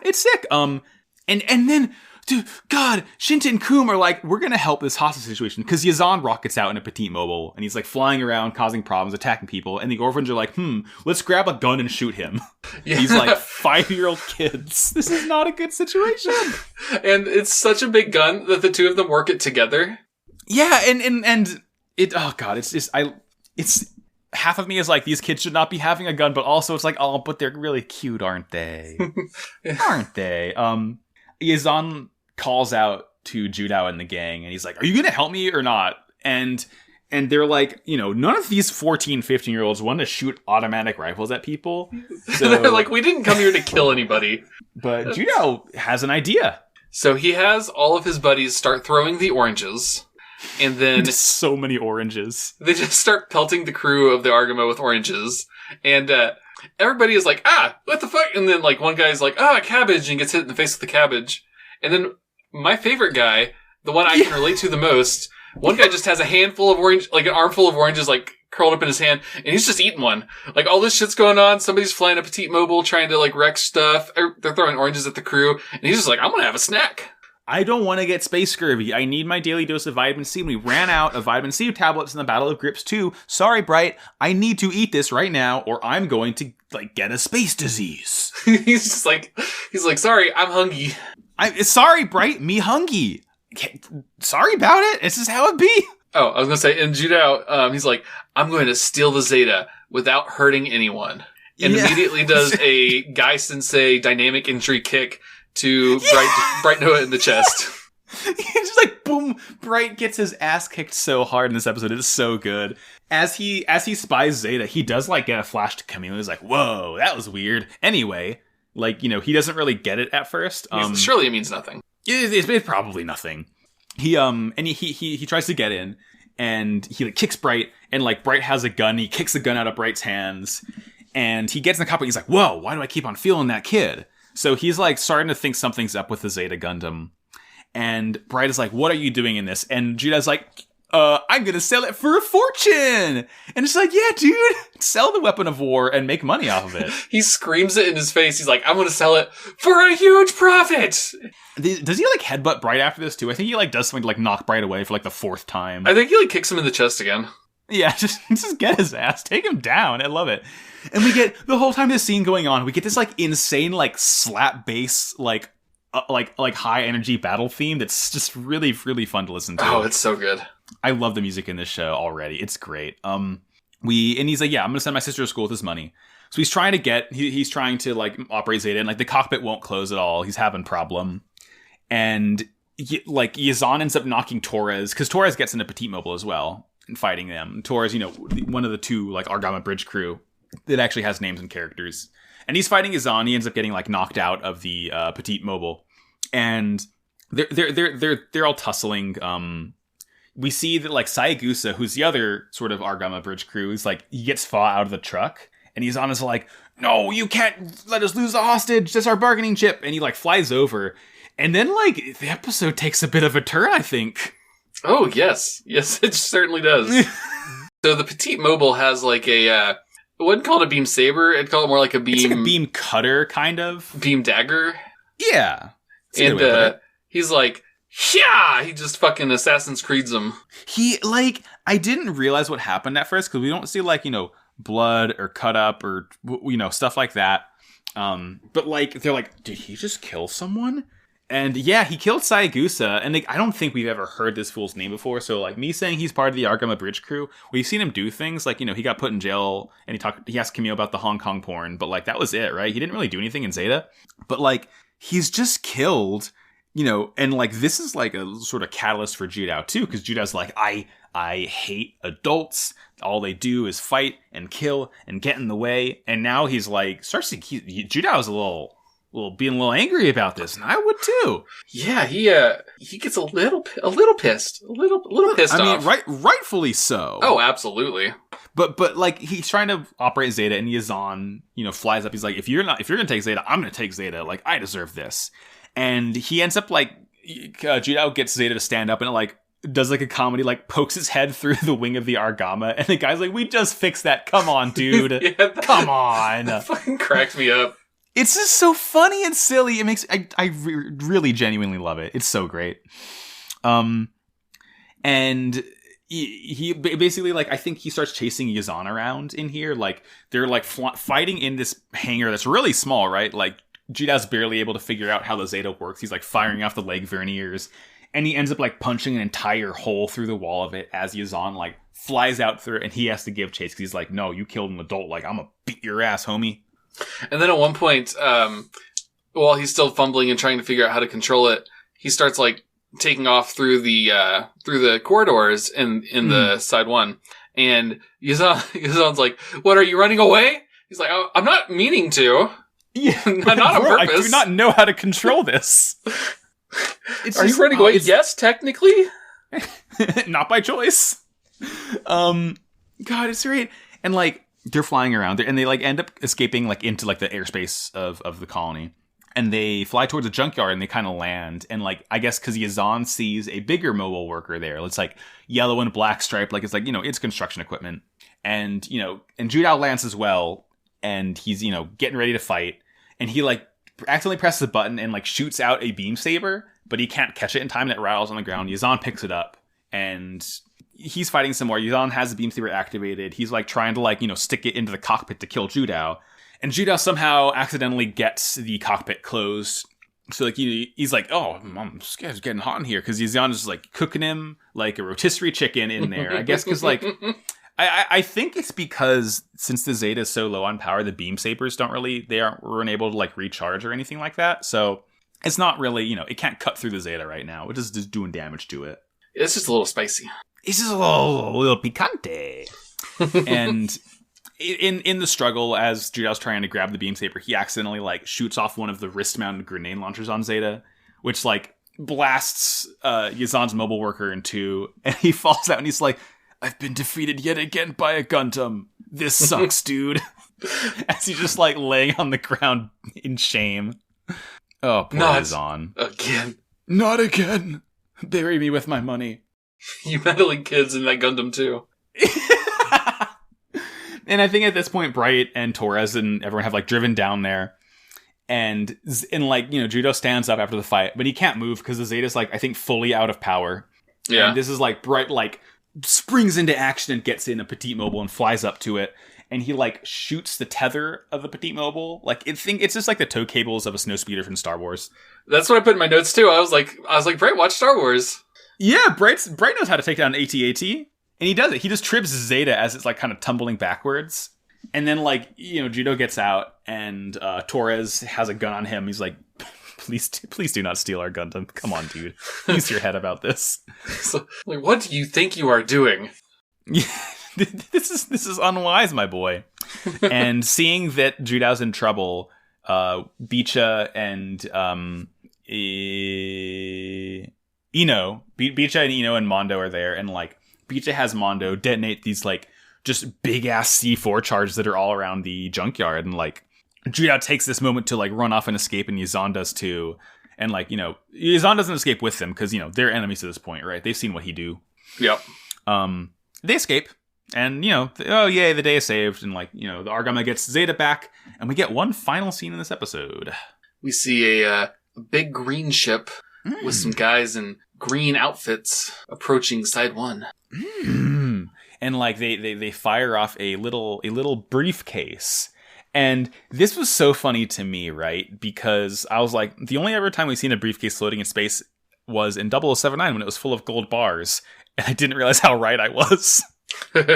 it's sick. And then, dude, God, Shinta and Kum are like, we're gonna help this hostage situation because Yazan rockets out in a petite mobile, and he's like flying around, causing problems, attacking people, and the orphans are like, let's grab a gun and shoot him. Yeah. He's like 5-year-old kids. This is not a good situation.
And it's such a big gun that the two of them work it together.
Yeah, and it. Oh God, it's half of me is like, these kids should not be having a gun, but also it's like, oh, but they're really cute, aren't they? Aren't they? Yazan calls out to Judah and the gang, and he's like, are you gonna help me or not? And they're like, you know, none of these 14, 15-year-olds want to shoot automatic rifles at people. So
they're like, we didn't come here to kill anybody.
But Judah has an idea.
So he has all of his buddies start throwing the oranges. And then
so many oranges.
They just start pelting the crew of the Argama with oranges. And everybody is like, what the fuck? And then like one guy's like, cabbage, and gets hit in the face with the cabbage. And then my favorite guy, the one I can relate to the most, one guy just has a handful of orange, like an armful of oranges, like curled up in his hand, and he's just eating one. Like all this shit's going on. Somebody's flying a petite mobile trying to like wreck stuff. They're throwing oranges at the crew, and he's just like, I'm gonna have a snack.
I don't want to get space scurvy. I need my daily dose of vitamin C. We ran out of vitamin C tablets in the Battle of Grips 2. Sorry, Bright. I need to eat this right now, or I'm going to like get a space disease.
he's like, sorry, I'm hungry.
Sorry, Bright. Me hungry. Sorry about it. This is how it be.
Oh, I was gonna say, in Judah, he's like, I'm going to steal the Zeta without hurting anyone, and immediately does a Guy Sensei dynamic injury kick to Bright Noah in the chest.
It's just like boom. Bright gets his ass kicked so hard in this episode. It is so good. As he spies Zeta, he does like get a flash to Camille. He's like, "Whoa, that was weird." Anyway, like, you know, he doesn't really get it at first.
Surely it means nothing.
It's probably nothing. He tries to get in, and he like kicks Bright, and like Bright has a gun. He kicks the gun out of Bright's hands, and he gets in the cockpit. He's like, "Whoa, why do I keep on feeling that kid?" So he's like starting to think something's up with the Zeta Gundam. And Bright is like, what are you doing in this? And Judah's like, I'm going to sell it for a fortune. And it's like, yeah, dude, sell the weapon of war and make money off of it.
He screams it in his face. He's like, I'm going to sell it for a huge profit.
Does he like headbutt Bright after this too? I think he like does something to like knock Bright away for like the 4th time.
I think he like kicks him in the chest again.
Yeah, just get his ass. Take him down. I love it. And we get, the whole time this scene going on, we get this like insane like slap bass like high energy battle theme that's just really, really fun to listen to.
Oh, it's so good.
I love the music in this show already. It's great. And he's like, yeah, I'm gonna send my sister to school with this money. So he's trying to like operate Zeta, and like the cockpit won't close at all. He's having problem. And like Yazan ends up knocking Torres, because Torres gets in a petite mobile as well and fighting them. Torres, you know, one of the two like Argama bridge crew that actually has names and characters. And he's fighting Yazan. He ends up getting like knocked out of the petite mobile, and they're all tussling. We see that like Sayagusa, who's the other sort of Argama bridge crew, is like, he gets Fa out of the truck, and Yazan is like, no, you can't let us lose the hostage. That's our bargaining chip. And he like flies over. And then like the episode takes a bit of a turn, I think.
Oh, yes. Yes, it certainly does. So the Petite Mobile has like a, it wouldn't call it a beam saber. It'd call it more like a beam...
It's like a beam cutter, kind of.
Beam dagger.
Yeah.
And he's like, yeah! He just fucking Assassin's Creed's him.
He, like, I didn't realize what happened at first, because we don't see, like, blood or cut up or, stuff like that. But, like, they're like, did he just kill someone? And yeah, he killed Sayagusa, and I don't think we've ever heard this fool's name before, so like me saying he's part of the Argama Bridge crew, we've seen him do things, like, he got put in jail, and he asked Camille about the Hong Kong porn, but like, that was it, right? He didn't really do anything in Zeta, but like, he's just killed, and like, this is like a sort of catalyst for Judao too, because Judao's like, I hate adults, all they do is fight and kill and get in the way, and now he's like, Judao's being a little angry about this, and I would too.
Yeah, he gets a little pissed, a little pissed off.
I mean, rightfully so.
Oh, absolutely.
But like he's trying to operate Zeta, and Yazan, flies up. He's like, if you're gonna take Zeta, I'm gonna take Zeta. Like, I deserve this. And he ends up like Judao gets Zeta to stand up, and it like does like a comedy, like pokes his head through the wing of the Argama, and the guy's like, we just fixed that. Come on, dude. Come on.
That fucking cracks me up.
It's just so funny and silly. It makes I really genuinely love it. It's so great. And he basically, like, I think he starts chasing Yazan around in here. Like, they're like fighting in this hangar that's really small, right? Like, Jidao's barely able to figure out how the Zeta works. He's like firing off the leg verniers, and he ends up like punching an entire hole through the wall of it as Yazan like flies out through it, and he has to give chase because he's like, no, you killed an adult. Like, I'm gonna beat your ass, homie.
And then at one point, while he's still fumbling and trying to figure out how to control it, he starts like taking off through the corridors in the side one. And Yazan's like, "What, are you running away?" He's like, "Oh, I'm not meaning to.
Yeah,
not on purpose.
I do not know how to control this."
Are you running away? Yes, technically.
Not by choice. God, it's great. And like, they're flying around, and they like end up escaping like into like the airspace of the colony, and they fly towards a junkyard, and they kind of land, and like, I guess because Yazan sees a bigger mobile worker there, it's like yellow and black striped, like it's like, it's construction equipment, and and Judao lands as well, and he's getting ready to fight, and he like accidentally presses a button and like shoots out a beam saber, but he can't catch it in time, and it rattles on the ground. Yazan picks it up, and he's fighting some more. Yazan has the beam saber activated. He's like trying to like, stick it into the cockpit to kill Judao. And Judao somehow accidentally gets the cockpit closed. So like he's like, oh, I'm scared, it's getting hot in here. Because Yazan is like cooking him like a rotisserie chicken in there. I guess because like, I think it's because since the Zeta is so low on power, the beam sabers weren't able to like recharge or anything like that. So it's not really, it can't cut through the Zeta right now. It is just doing damage to it.
It's just a little spicy.
It's just a little picante. And in the struggle, as Judao's trying to grab the beam saber, he accidentally like shoots off one of the wrist-mounted grenade launchers on Zeta, which like blasts Yazan's mobile worker in two, and he falls out, and he's like, I've been defeated yet again by a Gundam. This sucks, dude. As he's just like laying on the ground in shame. Oh, poor Yazan.
Again.
Not again. Bury me with my money.
You meddling kids in that Gundam too.
And I think at this point, Bright and Torres and everyone have like driven down there, and like, Judao stands up after the fight, but he can't move because the Zeta's like, I think, fully out of power. Yeah. And this is like Bright like springs into action and gets in a Petite Mobile and flies up to it, and he like shoots the tether of the Petite Mobile. Like, it's just like the tow cables of a snowspeeder from Star Wars.
That's what I put in my notes too. I was like, Bright, watch Star Wars.
Yeah, Bright knows how to take down an AT-AT, and he does it. He just trips Zeta as it's like kind of tumbling backwards, and then like Judao gets out, and Torres has a gun on him. He's like, please do not steal our Gundam. Come on, dude, use your head about this.
So, like, what do you think you are doing?
This is unwise, my boy. And seeing that Judao's in trouble, Bicha and Bicha and Ino and Mondo are there, and like Bicha has Mondo detonate these like just big ass C4 charges that are all around the junkyard, and like Judao takes this moment to like run off and escape, and Yazan does too. And like, Yazan doesn't escape with them because, they're enemies at this point, right? They've seen what he do.
Yep.
They escape, and oh yay, the day is saved, and like, the Argama gets Zeta back, and we get one final scene in this episode.
We see a big green ship with some guys in green outfits approaching Side 1.
And like they fire off a little briefcase. And this was so funny to me, right? Because I was like, the only ever time we've seen a briefcase floating in space was in 0079 when it was full of gold bars. And I didn't realize how right I was. But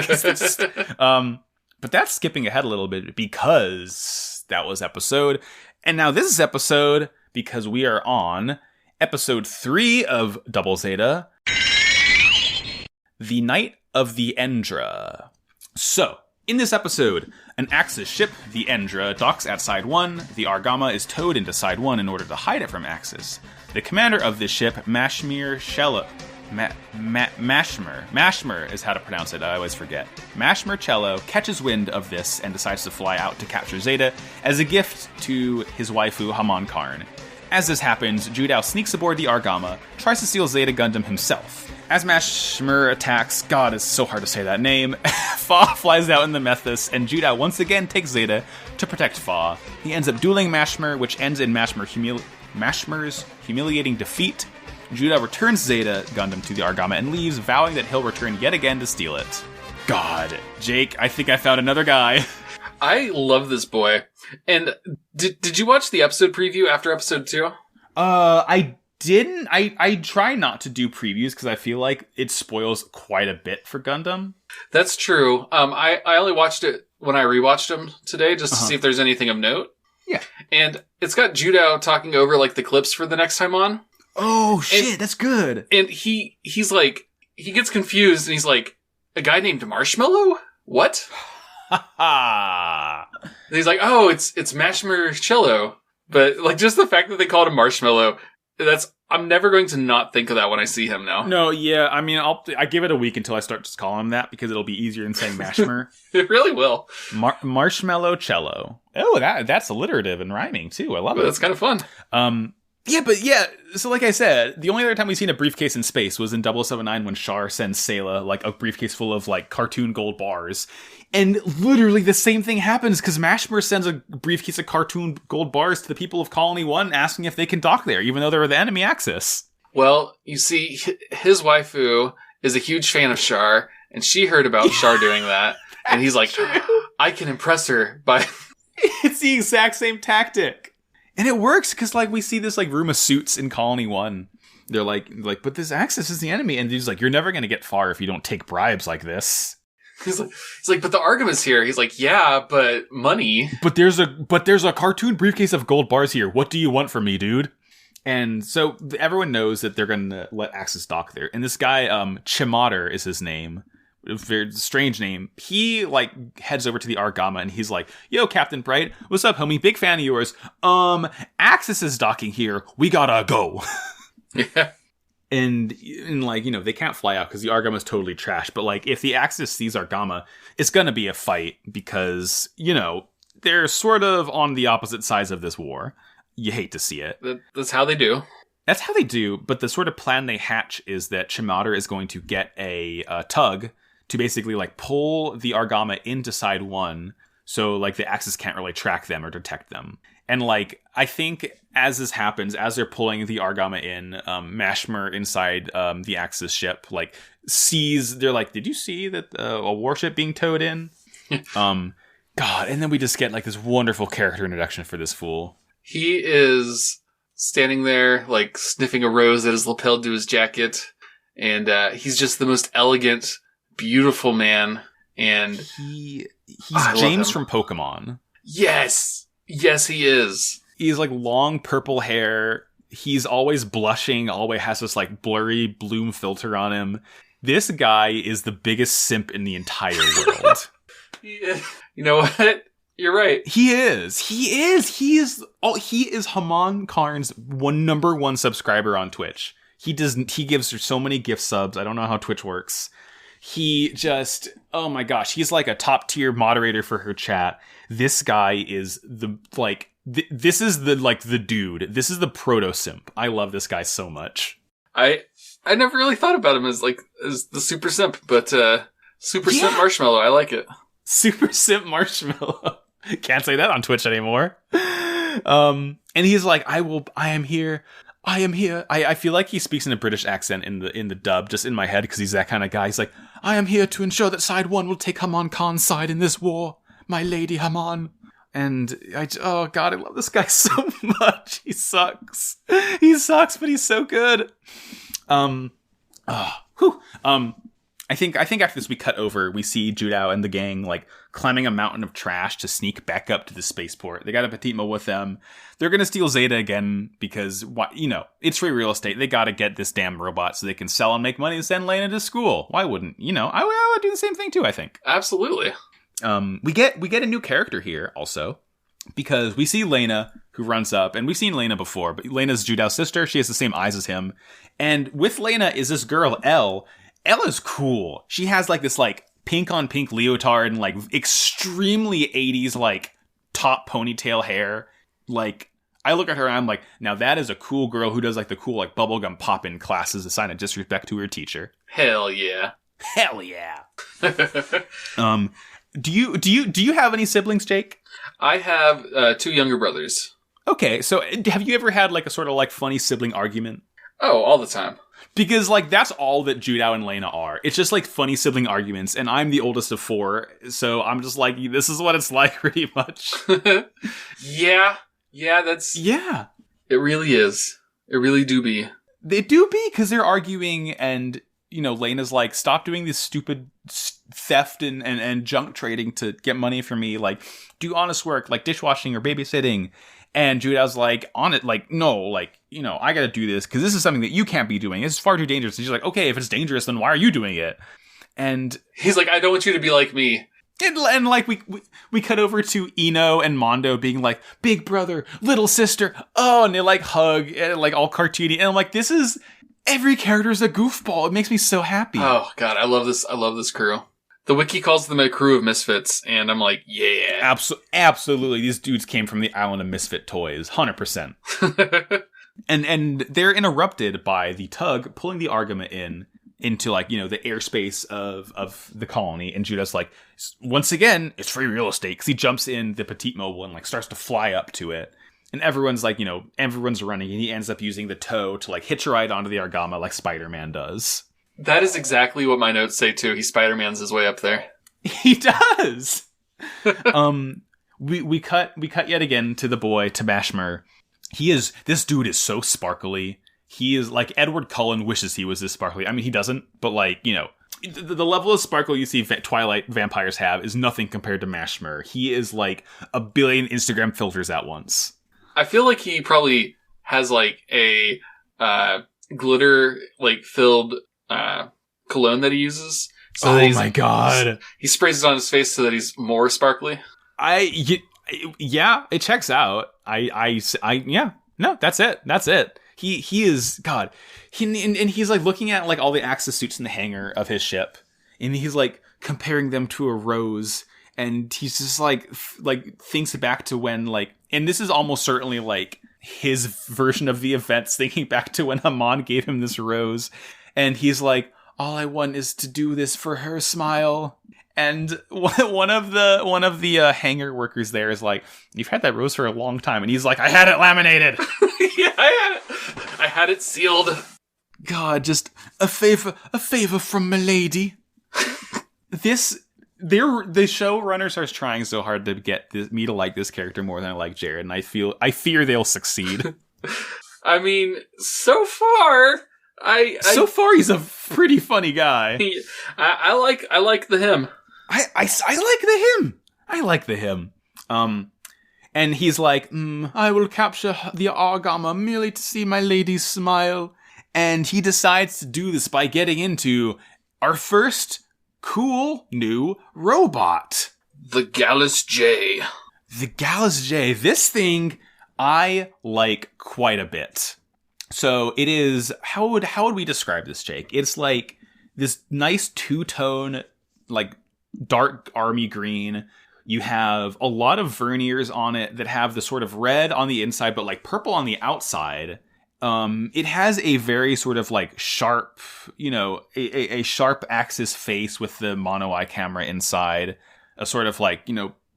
that's skipping ahead a little bit because that was episode. And now this is episode because we are on episode 3 of Double Zeta, The Night of the Endra. So, in this episode, an Axis ship, the Endra, docks at Side 1. The Argama is towed into Side 1 in order to hide it from Axis. The commander of this ship, Mashmir is how to pronounce it, I always forget. Mashmir Cello catches wind of this and decides to fly out to capture Zeta as a gift to his waifu, Haman Karn. As this happens, Judao sneaks aboard the Argama, tries to steal Zeta Gundam himself. As Mashmir attacks, God, it's so hard to say that name, Fa flies out in the Methus, and Judao once again takes Zeta to protect Fa. He ends up dueling Mashmir, which ends in Mashmir's humiliating defeat. Judao returns Zeta Gundam to the Argama and leaves, vowing that he'll return yet again to steal it. God, Jake, I think I found another guy.
I love this boy. And did you watch the episode preview after episode 2?
I didn't. I try not to do previews because I feel like it spoils quite a bit for Gundam.
That's true. I only watched it when I rewatched them today just to see if there's anything of note.
Yeah.
And it's got Judao talking over like the clips for the next time on.
Oh shit, that's good.
And he's like, he gets confused and he's like, a guy named Marshmallow? What? And he's like, oh, it's Mashmir Cello. But like just the fact that they called him Marshmallow, I'm never going to not think of that when I see him now.
No, yeah, I mean, I give it a week until I start just calling him that because it'll be easier than saying Mashmir.
It really will.
Marshmallow Cello. Oh, that's alliterative and rhyming too. I love it.
That's kind of fun.
So like I said, the only other time we've seen a briefcase in space was in 0079 when Char sends Sayla like a briefcase full of like cartoon gold bars. And literally the same thing happens because Mashmir sends a briefcase of cartoon gold bars to the people of Colony 1 asking if they can dock there, even though they're the enemy Axis.
Well, you see, his waifu is a huge fan of Char, and she heard about Char doing that, and he's like, I can impress her by...
It's the exact same tactic. And it works because like we see this like room of suits in Colony 1. They're like, but this Axis is the enemy, and he's like, you're never going to get far if you don't take bribes like this.
He's like, but the Argama's here. He's like, yeah, but money.
But there's a cartoon briefcase of gold bars here. What do you want from me, dude? And so everyone knows that they're going to let Axis dock there. And this guy, Chimater is his name. Very strange name. He like heads over to the Argama and he's like, yo, Captain Bright, what's up, homie? Big fan of yours. Axis is docking here. We gotta go.
Yeah.
And like, they can't fly out because the Argama is totally trash. But like, if the Axis sees Argama, it's going to be a fight because, they're sort of on the opposite sides of this war. You hate to see it.
That's how they do.
That's how they do. But the sort of plan they hatch is that Chimater is going to get a tug to basically like pull the Argama into Side 1. So like the Axis can't really track them or detect them. And like, I think as this happens, as they're pulling the Argama in, Mashmir inside the Axis ship, like they're like, did you see that a warship being towed in? God, and then we just get like this wonderful character introduction for this fool.
He is standing there, like sniffing a rose that is lapelled to his jacket. And he's just the most elegant, beautiful man. And
he's James from Pokemon.
Yes, he is.
He's like long purple hair. He's always blushing, always has this like blurry bloom filter on him. This guy is the biggest simp in the entire world.
Yeah. You know what? You're right.
He is Haman Karn's number one subscriber on Twitch. He gives her so many gift subs. I don't know how Twitch works. He just, oh my gosh, he's like a top tier moderator for her chat. This guy is this is the dude. This is the proto simp. I love this guy so much.
I never really thought about him as the super simp, but super simp marshmallow. I like it.
Super simp marshmallow. Can't say that on Twitch anymore. And he's like, I am here. I feel like he speaks in a British accent in the dub, just in my head, because he's that kind of guy. He's like, I am here to ensure that side 1 will take Haman Khan's side in this war, my lady Haman. And oh god, I love this guy so much. He sucks. He sucks, but he's so good. I think after this we cut over, we see Judao and the gang like climbing a mountain of trash to sneak back up to the spaceport. They got a petite mo with them. They're gonna steal Zeta again because it's free real estate. They gotta get this damn robot so they can sell and make money and send Lena to school. Why wouldn't I would do the same thing too, I think.
Absolutely.
We get a new character here also, because we see Lena, who runs up, and we've seen Lena before, but Lena's Judao's sister. She has the same eyes as him. And with Lena is this girl, Elle. Elle is cool. She has like this like pink on pink leotard and like extremely 80s like top ponytail hair. Like, I look at her and I'm like, now that is a cool girl who does like the cool like bubblegum pop-in classes, a sign of disrespect to her teacher.
Hell yeah.
Hell yeah. Do you have any siblings, Jake?
I have 2 younger brothers.
Okay, so have you ever had like a sort of like funny sibling argument?
Oh, all the time.
Because like that's all that Judao and Lena are. It's just like funny sibling arguments, and I'm the oldest of 4, so I'm just like, this is what it's like pretty much.
Yeah, it really is. It really do be.
They do be, because they're arguing, and Lena's like, stop doing this stupid theft and junk trading to get money for me. Like, do honest work, like dishwashing or babysitting. And Judao's like, on it, like, no, like, I gotta do this because this is something that you can't be doing. It's far too dangerous. And she's like, okay, if it's dangerous, then why are you doing it? And
he's like, I don't want you to be like me.
And like, we cut over to Ino and Mondo being like, big brother, little sister. Oh, and they like hug and like all cartoony. And I'm like, every character is a goofball. It makes me so happy.
Oh god, I love this crew. The wiki calls them a crew of misfits, and I'm like, yeah.
Absolutely. These dudes came from the island of misfit toys. 100%. And they're interrupted by the tug pulling the Argama into like, the airspace of the colony. And Judah's like, once again, it's free real estate. Because he jumps in the petite mobile and like starts to fly up to it. And everyone's like, everyone's running. And he ends up using the tow to like hitch a ride onto the Argama like Spider-Man does.
That is exactly what my notes say too. He Spider-Man's his way up there.
He does. We cut yet again to the boy, to Bashmer. This dude is so sparkly. He is like, Edward Cullen wishes he was this sparkly. I mean, he doesn't, but like, the level of sparkle you see Twilight vampires have is nothing compared to Bashmer. He is like a billion Instagram filters at once.
I feel like he probably has like a glitter like filled cologne that he uses. So
oh my god! He
sprays it on his face so that he's more sparkly.
Yeah, it checks out. No, that's it. He is god. And he's like looking at like all the Axis suits in the hangar of his ship, and he's like comparing them to a rose, and he's just like thinks back to when like, and this is almost certainly like his version of the events, thinking back to when Haman gave him this rose, and he's like, all I want is to do this for her smile. And one of the hangar workers there is like, you've had that rose for a long time. And he's like, I had it laminated.
Yeah, I had it sealed.
God, just a favor from milady. The showrunners are trying so hard to get me to like this character more than I like Jared. And I fear they'll succeed.
I mean, so far...
So far, he's a pretty funny guy.
I like the him.
I like the him. And he's like, I will capture the Argama merely to see my lady smile. And he decides to do this by getting into our first cool new robot.
The Gallus J.
The Gallus J. This thing I like quite a bit. So it is, how would we describe this, Jake? It's like this nice two-tone, like, dark army green. You have a lot of verniers on it that have the sort of red on the inside, but like purple on the outside. It has a very sort of like sharp, a sharp axis face with the mono eye camera inside, a sort of like,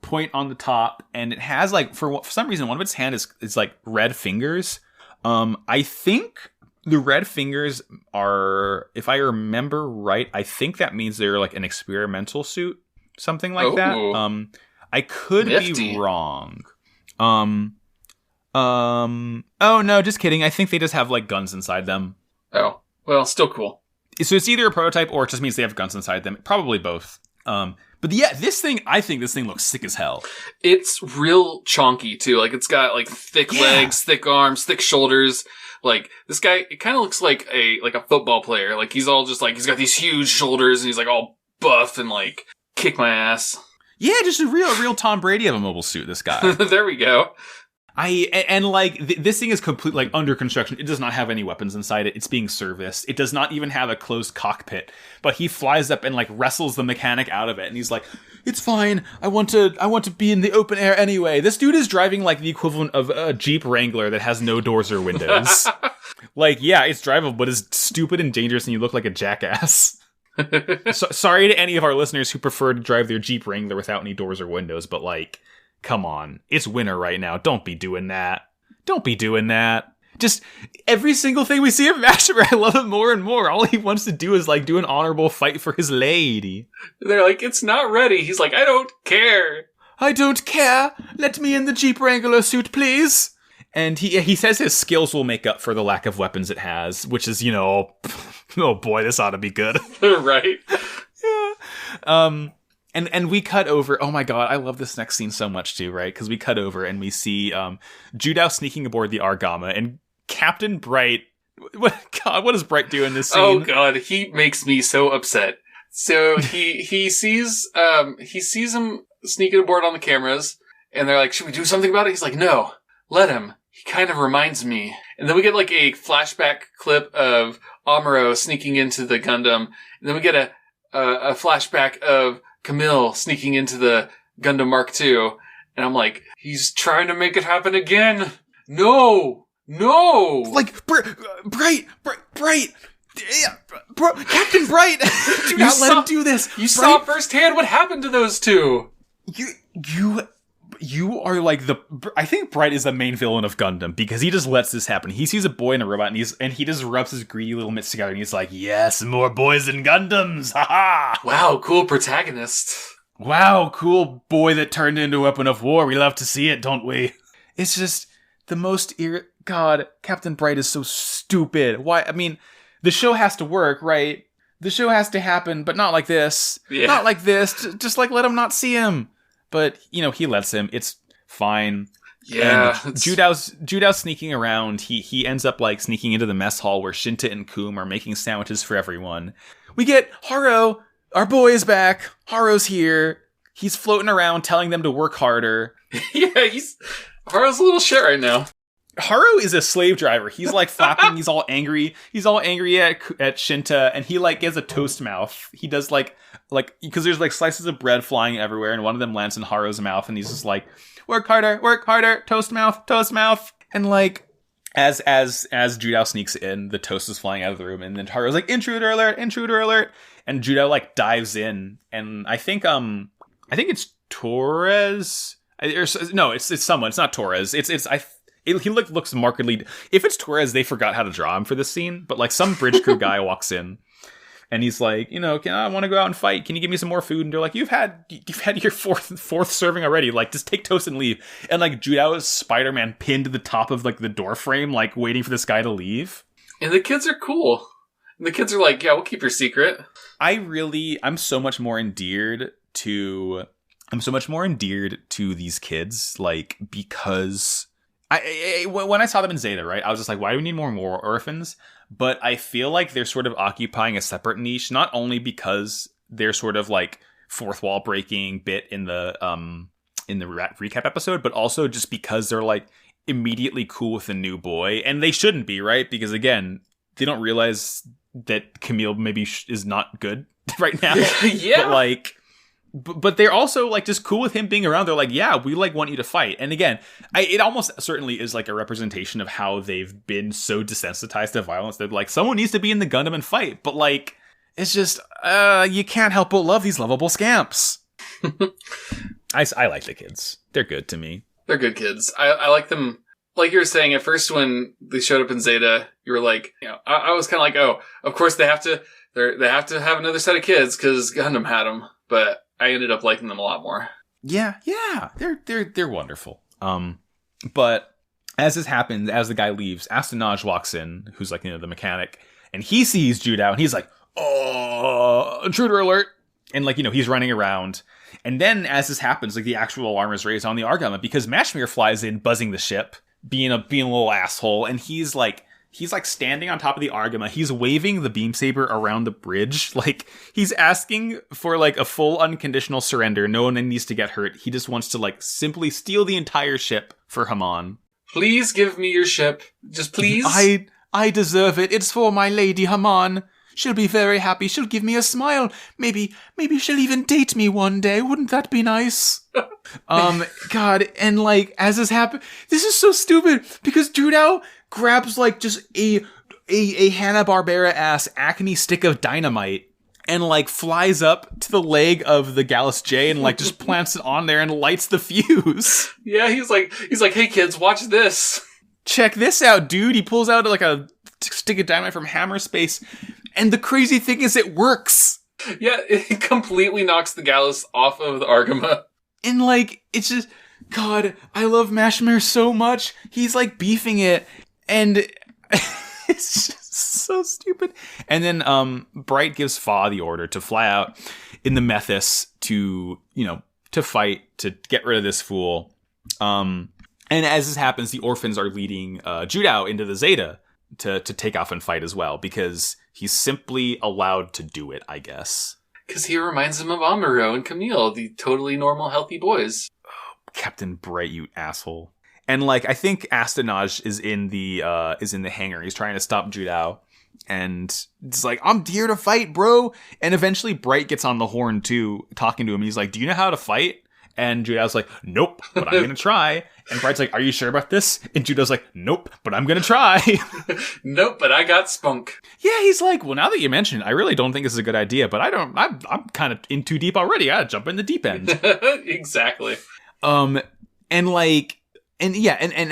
point on the top. And it has like, for some reason, one of its hand is like red fingers. I think the red fingers are, if I remember right, I think that means they're like an experimental suit. Something like that. I could be wrong. Oh no, just kidding. I think they just have like guns inside them.
Oh, well, still cool.
So it's either a prototype or it just means they have guns inside them. Probably both. But yeah, I think this thing looks sick as hell.
It's real chonky too. Like it's got like thick legs, thick arms, thick shoulders. Like this guy, it kind of looks like a football player. Like he's all just like, he's got these huge shoulders and he's like all buff and like, kick my ass.
Yeah, just a real Tom Brady of a mobile suit, this guy.
There we go.
This thing is completely like under construction. It does not have any weapons inside it. It's being serviced. It does not even have a closed cockpit. But he flies up and like wrestles the mechanic out of it, and he's like, "It's fine. I want to be in the open air anyway." This dude is driving like the equivalent of a Jeep Wrangler that has no doors or windows. Like, yeah, it's drivable, but it's stupid and dangerous, and you look like a jackass. Sorry to any of our listeners who prefer to drive their Jeep Wrangler without any doors or windows, but like, come on. It's winter right now. Don't be doing that. Don't be doing that. Just every single thing we see of Master, I love him more and more. All he wants to do is like do an honorable fight for his lady.
They're like, it's not ready. He's like, I don't care.
I don't care. Let me in the Jeep Wrangler suit, please. And he says his skills will make up for the lack of weapons it has, which is, oh boy, this ought to be good.
Right.
Yeah. And we cut over. Oh my god, I love this next scene so much too, right? Because we cut over and we see Judow sneaking aboard the Argama and Captain Bright. What does Bright do in this scene?
Oh god, he makes me so upset. So he sees him sneaking aboard on the cameras, and they're like, "Should we do something about it?" He's like, "No, let him. He kind of reminds me." And then we get like a flashback clip of Amuro sneaking into the Gundam, and then we get a flashback of Camille sneaking into the Gundam Mark II, and I'm like, he's trying to make it happen again. No!
Like, Bright! Yeah, Captain Bright! Do not let him do this!
You saw firsthand what happened to those two!
You are like I think Bright is the main villain of Gundam because he just lets this happen. He sees a boy and a robot and he just rubs his greedy little mitts together and he's like, yes, more boys and Gundams. Haha.
Wow, cool protagonist.
Wow, cool boy that turned into a weapon of war. We love to see it, don't we? It's just the most God, Captain Bright is so stupid. Why? I mean, the show has to work, right? The show has to happen, but not like this. Yeah. Not like this. Just like let him not see him. But, he lets him. It's fine.
Yeah.
And Judow's sneaking around. He ends up, like, sneaking into the mess hall where Shinta and Coom are making sandwiches for everyone. We get Haro. Our boy is back. Haro's here. He's floating around telling them to work harder.
Yeah, Haro's a little shit right now.
Haro is a slave driver. He's like flapping. He's all angry. He's all angry at Shinta, and he like gets a toast mouth. He does like because there's like slices of bread flying everywhere, and one of them lands in Haro's mouth, and he's just like, work harder, toast mouth, and like as Judow sneaks in, the toast is flying out of the room, and then Haro's like, intruder alert, and Judow like dives in, and I think it's Torres. No, it's someone. It's not Torres. He looks markedly. If it's Torres, they forgot how to draw him for this scene. But like some bridge crew guy walks in, and he's like, I want to go out and fight. Can you give me some more food? And they're like, you've had your fourth serving already. Like, just take toast and leave. And like Judow is Spider-Man pinned to the top of like the door frame, like waiting for this guy to leave.
And the kids are cool. And the kids are like, yeah, we'll keep your secret.
I'm so much more endeared to these kids, like, because when I saw them in Zeta, right, I was just like, why do we need more orphans? But I feel like they're sort of occupying a separate niche, not only because they're sort of like fourth wall breaking bit in the recap episode, but also just because they're like immediately cool with a new boy, and they shouldn't be, right? Because again, they don't realize that Camille maybe is not good right now.
Yeah.
But like, but they're also like just cool with him being around. They're like, yeah, we like want you to fight. And again, it almost certainly is like a representation of how they've been so desensitized to violence. They're like, someone needs to be in the Gundam and fight. But like, it's just, you can't help but love these lovable scamps. I like the kids. They're good to me.
They're good kids. I like them. Like you were saying, at first when they showed up in Zeta, you were like, you know, I was kind of like, oh, of course they have to have another set of kids because Gundam had them. But I ended up liking them a lot more.
Yeah, they're wonderful. But as this happens, as the guy leaves, Astonaj walks in, who's like, you know, the mechanic, and he sees Judao, and he's like, oh, intruder alert. And like, you know, he's running around. And then as this happens, like the actual alarm is raised on the Argama because Mashmir flies in, buzzing the ship, being a little asshole. And he's like standing on top of the Argama. He's waving the beam saber around the bridge. Like he's asking for like a full unconditional surrender. No one needs to get hurt. He just wants to like simply steal the entire ship for Haman.
Please give me your ship. Just please.
I deserve it. It's for my lady Haman. She'll be very happy. She'll give me a smile. Maybe she'll even date me one day. Wouldn't that be nice? God, and like, as this happens, this is so stupid, because Judao grabs like just a Hanna-Barbera ass Acme stick of dynamite and like flies up to the leg of the Gallus J and like just plants it on there and lights the fuse.
Yeah, he's like, hey kids, watch this.
Check this out, dude. He pulls out like a stick of dynamite from Hammer Space. And the crazy thing is it works.
Yeah, it completely knocks the Gallus off of the Argama.
And like, it's just, God, I love Mashmir so much. He's like beefing it. And it's just so stupid. And then Bright gives Fa the order to fly out in the Methus to, you know, to fight, to get rid of this fool. And as this happens, the orphans are leading Judao into the Zeta to take off and fight as well, because he's simply allowed to do it, I guess.
Because he reminds him of Amuro and Camille, the totally normal, healthy boys.
Oh, Captain Bright, you asshole. And like, I think Astonaj is in the hangar. He's trying to stop Judao. And it's like, I'm here to fight, bro. And eventually Bright gets on the horn too, talking to him. He's like, do you know how to fight? And Judao's like, nope, but I'm going to try. And Bright's like, are you sure about this? And Judao's like, nope, but I'm going to try.
Nope, but I got spunk.
Yeah, he's like, well, now that you mention it, I really don't think this is a good idea, but I'm kind of in too deep already. I gotta jump in the deep end.
Exactly.
And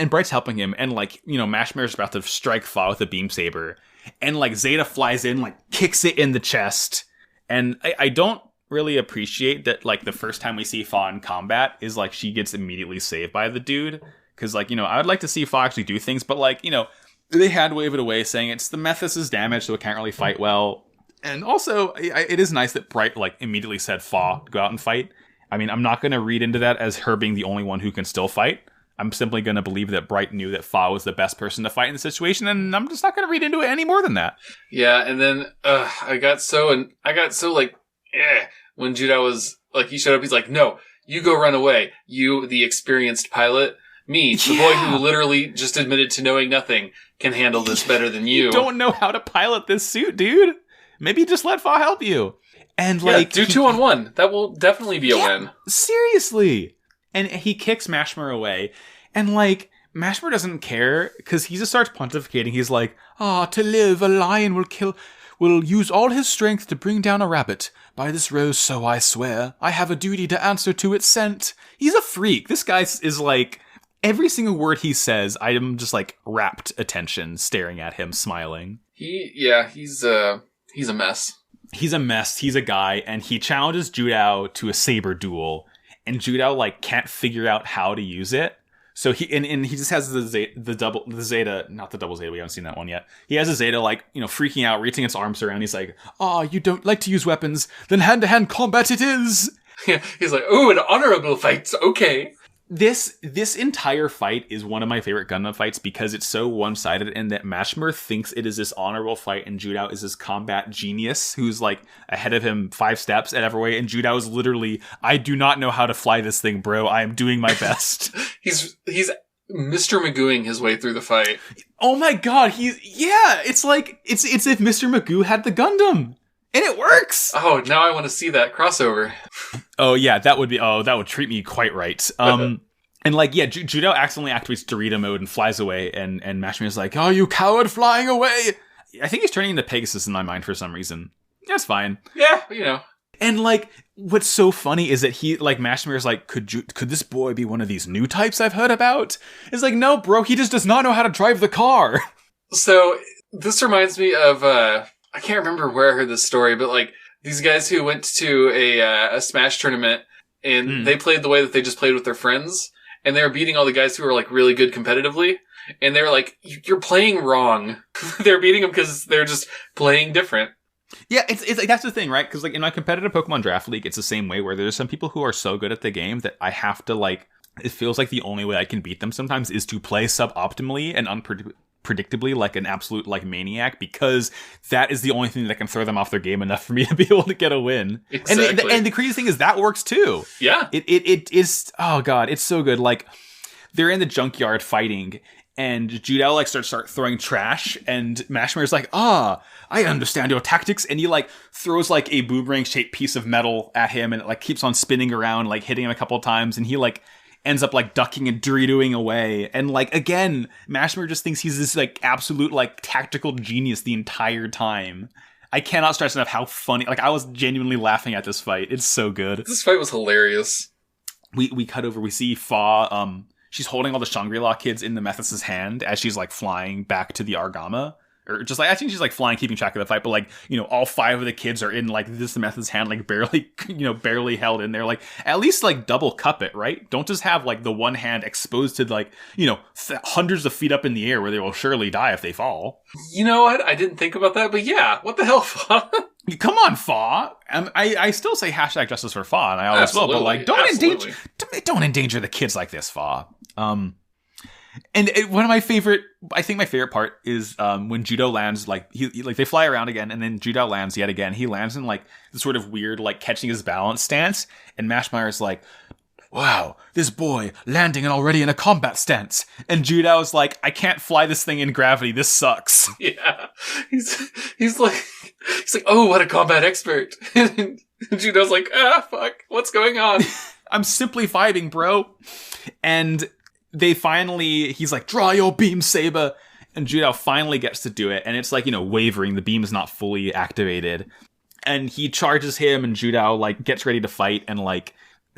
Bright's helping him. And like, you know, Mashmir's about to strike Fa with a beam saber. And like Zeta flies in, like kicks it in the chest. And I don't really appreciate that, like, the first time we see Fa in combat is like she gets immediately saved by the dude, because like, you know, I would like to see Fa actually do things, but like, you know, they had wave it away saying it's the Methus is damaged, so it can't really fight well. And also it is nice that Bright like immediately said Fa go out and fight. I mean, I'm not going to read into that as her being the only one who can still fight. I'm simply going to believe that Bright knew that Fa was the best person to fight in the situation, and I'm just not going to read into it any more than that.
Yeah, and then I got so like, when Judao was, like, he showed up, he's like, no, you go run away. You, the experienced pilot. Me, the boy who literally just admitted to knowing nothing, can handle this better than you.
You don't know how to pilot this suit, dude. Maybe just let Fa help you. And like,
do 2-on-1. That will definitely be a win.
Seriously. And he kicks Mashmir away. And like, Mashmir doesn't care, because he just starts pontificating. He's like, to live, a lion will use all his strength to bring down a rabbit. By this rose, so I swear, I have a duty to answer to its scent. He's a freak. This guy is like, every single word he says, I am just like rapt attention, staring at him, smiling.
He's a mess.
He's a mess. He's a guy, and he challenges Judao to a saber duel, and Judao like can't figure out how to use it. So he just has the Zeta, not the double Zeta, we haven't seen that one yet. He has a Zeta, like, you know, freaking out, reaching its arms around. He's like, you don't like to use weapons? Then hand-to-hand combat it is!
Yeah, he's like, ooh, an honorable fight, okay.
This entire fight is one of my favorite Gundam fights because it's so one-sided in that Mashmir thinks it is this honorable fight and Judao is this combat genius who's like ahead of him 5 steps at every way, and Judao is literally, I do not know how to fly this thing, bro. I am doing my best.
he's Mr. Magooing his way through the fight.
Oh my god, it's like, it's if Mr. Magoo had the Gundam. And it works!
Oh, now I want to see that crossover.
Oh yeah, that would treat me quite right. And like, yeah, Judo accidentally activates Dorito mode and flies away, and Mashmir's like, oh, you coward, flying away! I think he's turning into Pegasus in my mind for some reason. That's fine.
Yeah, you know.
And like, what's so funny is that Mashmir's like, could this boy be one of these new types I've heard about? It's like, no, bro, he just does not know how to drive the car.
So, this reminds me of, I can't remember where I heard this story, but like, these guys who went to a Smash tournament, and they played the way that they just played with their friends, and they were beating all the guys who were like really good competitively, and they were like, you're playing wrong. They're beating them because they're just playing different.
Yeah, it's like, that's the thing, right? Because like in my competitive Pokemon Draft League, it's the same way where there's some people who are so good at the game that I have to like, it feels like the only way I can beat them sometimes is to play suboptimally and unpredictably like an absolute like maniac, because that is the only thing that can throw them off their game enough for me to be able to get a win.
Exactly.
And the crazy thing is that works too.
Yeah.
It is, oh god, it's so good. Like, they're in the junkyard fighting, and Judao like starts throwing trash, and Mashmir's like, I understand your tactics, and he like throws like a boomerang shaped piece of metal at him, and it like keeps on spinning around, like hitting him a couple of times, and he like ends up like ducking and Doritoing away. And like, again, Mashmir just thinks he's this like absolute like tactical genius the entire time. I cannot stress enough how funny, like I was genuinely laughing at this fight. It's so good.
This fight was hilarious.
We cut over, we see Fa, she's holding all the Shangri-La kids in the Methodist's hand as she's like flying back to the Argama. Or just like, I think she's like flying, keeping track of the fight, but like, you know, all 5 of the kids are in like this Methodist's hand, like barely, you know, barely held in there. Like, at least like double cup it, right? Don't just have like the one hand exposed to like, you know, hundreds of feet up in the air where they will surely die if they fall.
You know what? I didn't think about that, but yeah, what the hell, Fa?
Come on, Fa. I still say hashtag justice for Fa, and I always will, but like, don't endanger the kids like this, Fa. And one of my favorite, I think my favorite part is when Judo lands, like they fly around again, and then Judo lands yet again. He lands in like this sort of weird, like catching his balance stance, and Mashmire's like, wow, this boy landing and already in a combat stance. And Judo's like, I can't fly this thing in gravity. This sucks.
Yeah, he's like, oh, what a combat expert. And Judo's like, fuck, what's going on?
I'm simply vibing, bro. And he's like, draw your beam saber, and Judo finally gets to do it, and it's like, you know, wavering, the beam is not fully activated, and he charges him, and Judo like gets ready to fight, and like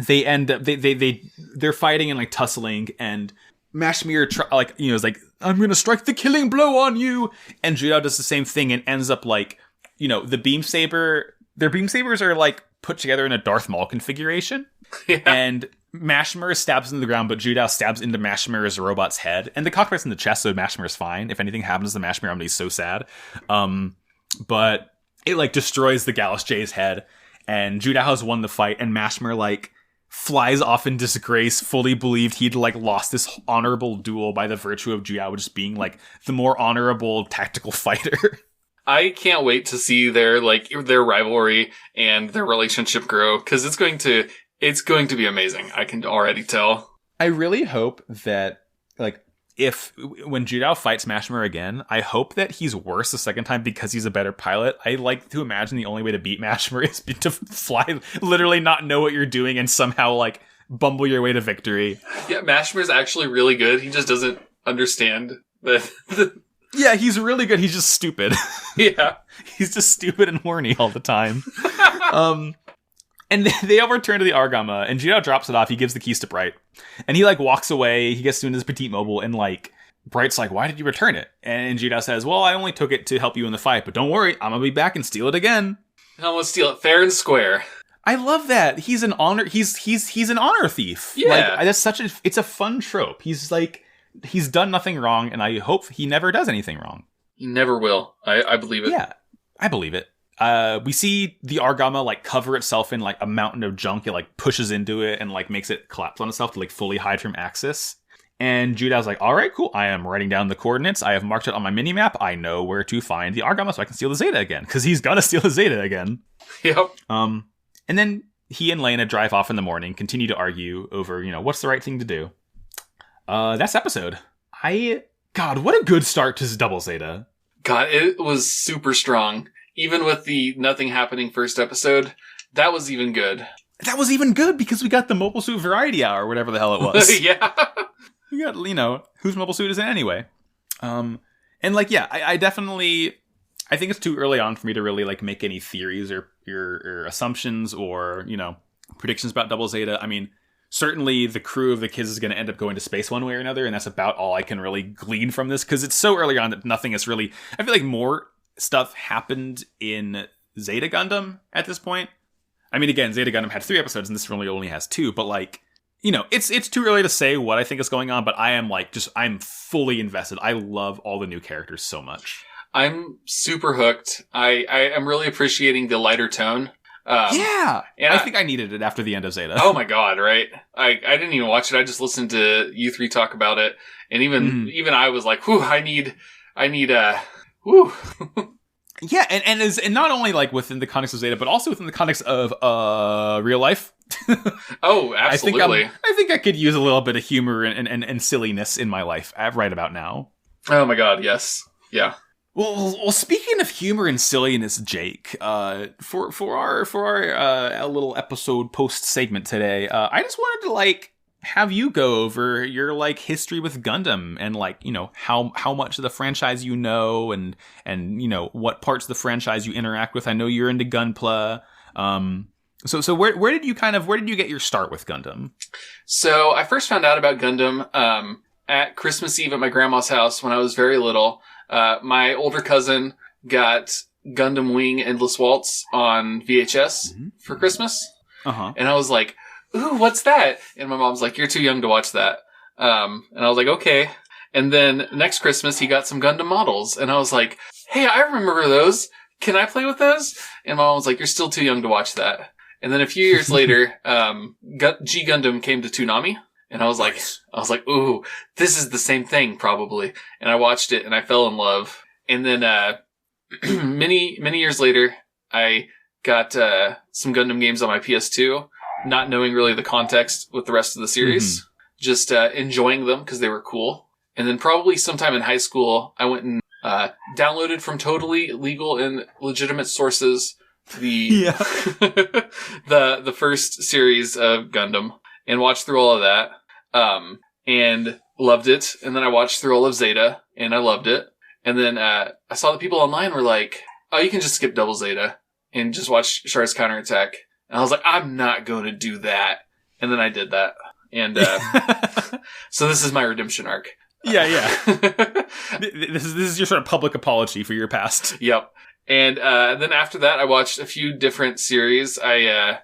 they end up they're fighting and like tussling, and Mashmir like, you know, is like, I'm gonna strike the killing blow on you, and Judo does the same thing and ends up like, you know, their beam sabers are like put together in a Darth Maul configuration.
Yeah.
And Mashmir stabs into the ground, but Judo stabs into Mashmir's robot's head. And the cockpit's in the chest, so Mashmir's fine. If anything happens to Mashmir, I'm gonna be so sad. But it like destroys the Gallus J's head, and Judo has won the fight, and Mashmir like flies off in disgrace, fully believed he'd like lost this honorable duel by the virtue of Judo just being like the more honorable tactical fighter.
I can't wait to see their rivalry and their relationship grow, because it's going to be amazing. I can already tell. I
really hope that, like, when Judo fights Mashmir again, I hope that he's worse the second time because he's a better pilot. I like to imagine the only way to beat Mashmir is to fly, literally not know what you're doing and somehow, like, bumble your way to victory.
Yeah, Mashmir's actually really good. He just doesn't understand the
Yeah, he's really good. He's just stupid.
Yeah.
He's just stupid and horny all the time. And they all return to the Argama, and Judo drops it off. He gives the keys to Bright. And he, like, walks away. He gets into his petite mobile, and, like, Bright's like, why did you return it? And Judo says, well, I only took it to help you in the fight, but don't worry, I'm gonna be back and steal it again.
I'm gonna steal it fair and square.
I love that. He's an honor thief.
Yeah.
Like, it's a fun trope. He's like, he's done nothing wrong, and I hope he never does anything wrong.
He never will. I believe it.
Yeah, I believe it. We see the Argama like cover itself in like a mountain of junk. It like pushes into it and like makes it collapse on itself to like fully hide from Axis. And Judo's like, all right, cool. I am writing down the coordinates. I have marked it on my mini map. I know where to find the Argama so I can steal the Zeta again, because he's gonna steal the Zeta again.
Yep.
And then he and Lena drive off in the morning, continue to argue over, you know, what's the right thing to do. That's episode. God, what a good start to Double Zeta.
God, it was super strong. Even with the nothing happening first episode, that was even good.
That was even good because we got the Mobile Suit Variety Hour, whatever the hell it was.
Yeah.
We got, whose Mobile Suit is it anyway? And I definitely, I think it's too early on for me to really make any theories or assumptions or, predictions about Double Zeta. I mean, certainly the crew of the kids is going to end up going to space one way or another, and that's about all I can really glean from this, because it's so early on that nothing is really... I feel like more stuff happened in Zeta Gundam at this point. I mean, again, Zeta Gundam had 3 episodes, and this really only has 2, but it's too early to say what I think is going on, but I am I'm fully invested. I love all the new characters so much.
I'm super hooked. I am really appreciating the lighter tone.
And I think I needed it after the end of Zeta.
Oh my god, right? I didn't even watch it. I just listened to you 3 talk about it, and even I was like, "Whew, I need whew."
Yeah, and not only within the context of Zeta, but also within the context of real life.
Oh, absolutely.
I think I could use a little bit of humor and silliness in my life right about now.
Oh my god, yes, yeah.
Well, speaking of humor and silliness, Jake, for our little episode post segment today, I just wanted to have you go over your history with Gundam and how much of the franchise and what parts of the franchise you interact with. I know you're into Gunpla. So where did you get your start with Gundam?
So I first found out about Gundam at Christmas Eve at my grandma's house when I was very little. My older cousin got Gundam Wing Endless Waltz on VHS for Christmas.
Uh-huh.
And I was like, ooh, what's that? And my mom's like, you're too young to watch that. And I was like, okay. And then next Christmas, he got some Gundam models. And I was like, hey, I remember those. Can I play with those? And my mom was like, you're still too young to watch that. And then a few years later, G Gundam came to Toonami. And I was like, ooh, this is the same thing, probably. And I watched it and I fell in love. And then, many years later, I got, some Gundam games on my PS2, not knowing really the context with the rest of the series, just, enjoying them because they were cool. And then probably sometime in high school, I went and, downloaded from totally legal and legitimate sources the first series of Gundam. And watched through all of that, and loved it. And then I watched through all of Zeta, and I loved it. And then I saw that people online were like, oh, you can just skip Double Zeta and just watch Char's Counterattack. And I was like, I'm not going to do that. And then I did that. And so this is my redemption arc.
Yeah. This is your sort of public apology for your past.
Yep. And then after that, I watched a few different series. I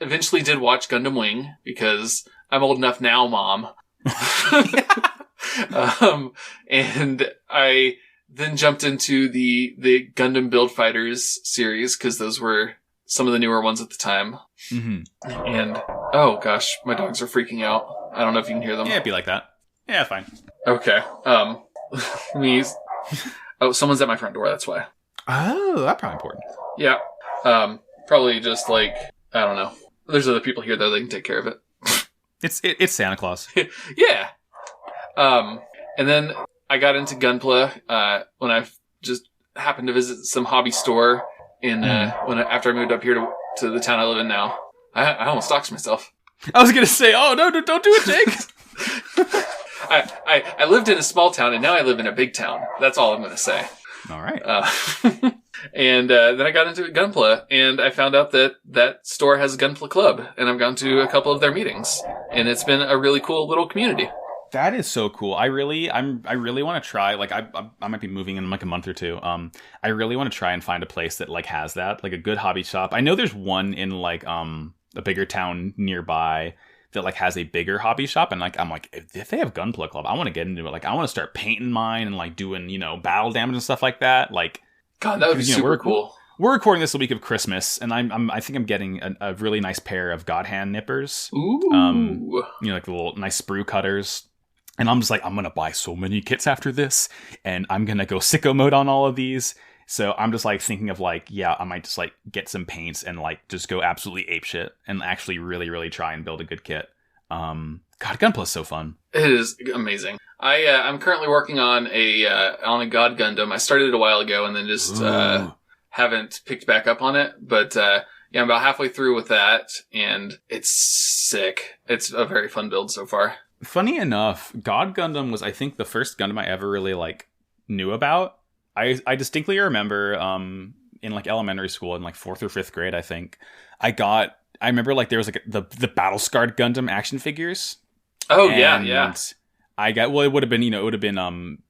eventually did watch Gundam Wing because I'm old enough now, Mom. And I then jumped into the Gundam Build Fighters series because those were some of the newer ones at the time. Mm-hmm. And oh gosh, my dogs are freaking out. I don't know if you can hear them.
Yeah, it'd be like that. Yeah, fine.
Okay. Someone's at my front door. That's why.
Oh, that's probably important.
Yeah. Probably just I don't know. There's other people here, though. They can take care of it.
It's Santa Claus.
Yeah. And then I got into Gunpla when I just happened to visit some hobby store after I moved up here to the town I live in now. I almost doxed myself.
I was gonna say, oh no, don't do it, Jake.
I lived in a small town and now I live in a big town. That's all I'm gonna say.
All right.
And then I got into Gunpla, and I found out that store has a Gunpla club, and I've gone to a couple of their meetings, and it's been a really cool little community.
That is so cool. I really want to try. I might be moving in a month or two. I really want to try and find a place that has that, a good hobby shop. I know there's one in a bigger town nearby that has a bigger hobby shop, and I'm like, if they have Gunpla club, I want to get into it. I want to start painting mine and doing battle damage and stuff like that.
God, that would be super cool.
We're recording this the week of Christmas, and I think I'm getting a really nice pair of God Hand nippers.
Ooh.
The little nice sprue cutters. And I'm just I'm going to buy so many kits after this, and I'm going to go sicko mode on all of these. So I'm just thinking of I might just get some paints and just go absolutely apeshit and actually really, really try and build a good kit. God, Gunpla is so fun.
It is amazing. I'm currently working on a God Gundam. I started it a while ago and then just haven't picked back up on it. But yeah, I'm about halfway through with that, and it's sick. It's a very fun build so far.
Funny enough, God Gundam was, I think, the first Gundam I ever really knew about. I distinctly remember in elementary school in 4th or 5th grade, I think I remember there was the Battle Scarred Gundam action figures.
Oh, yeah.
I got, it would have been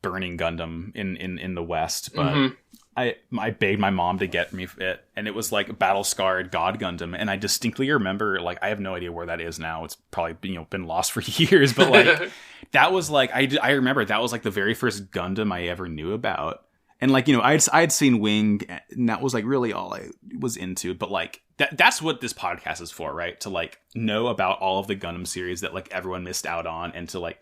Burning Gundam in the West, but I begged my mom to get me it, and it was Battle Scarred God Gundam, and I distinctly remember I have no idea where that is now. It's probably been lost for years, but that was I remember that was the very first Gundam I ever knew about, and I'd seen Wing, and that was really all I was into, but that's what this podcast is for, right? To know about all of the Gundam series that everyone missed out on, and to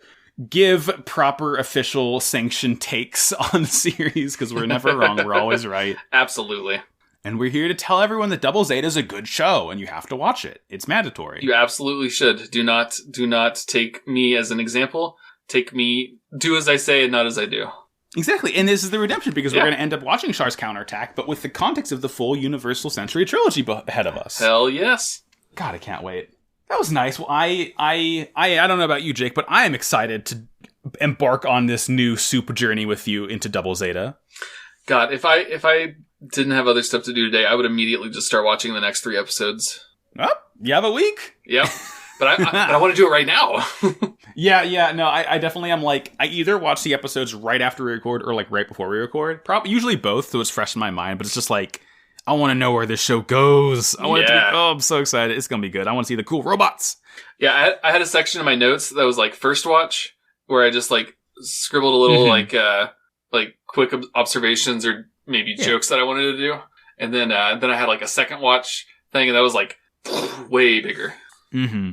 give proper official sanctioned takes on the series, because we're never wrong, we're always right.
Absolutely.
And we're here to tell everyone that Double Zeta is a good show, and you have to watch it. It's mandatory.
You absolutely should. Do not take me as an example. Do as I say and not as I do.
Exactly, and this is the redemption, because we're going to end up watching Char's Counterattack, but with the context of the full Universal Century Trilogy ahead of us.
Hell yes.
God, I can't wait. That was nice. Well, I don't know about you, Jake, but I am excited to embark on this new soup journey with you into Double Zeta.
God, if I didn't have other stuff to do today, I would immediately just start watching the next 3 episodes.
Oh, you have a week?
Yep. But I want to do it right now.
Yeah. No, I definitely am I either watch the episodes right after we record or right before we record. Usually both, so it's fresh in my mind, but it's just I want to know where this show goes. I'm so excited. It's going to be good. I want to see the cool robots.
Yeah, I had a section in my notes that was first watch, where I just scribbled a little quick observations or maybe jokes that I wanted to do. And then I had a second watch thing, and that was way bigger.
Mm-hmm.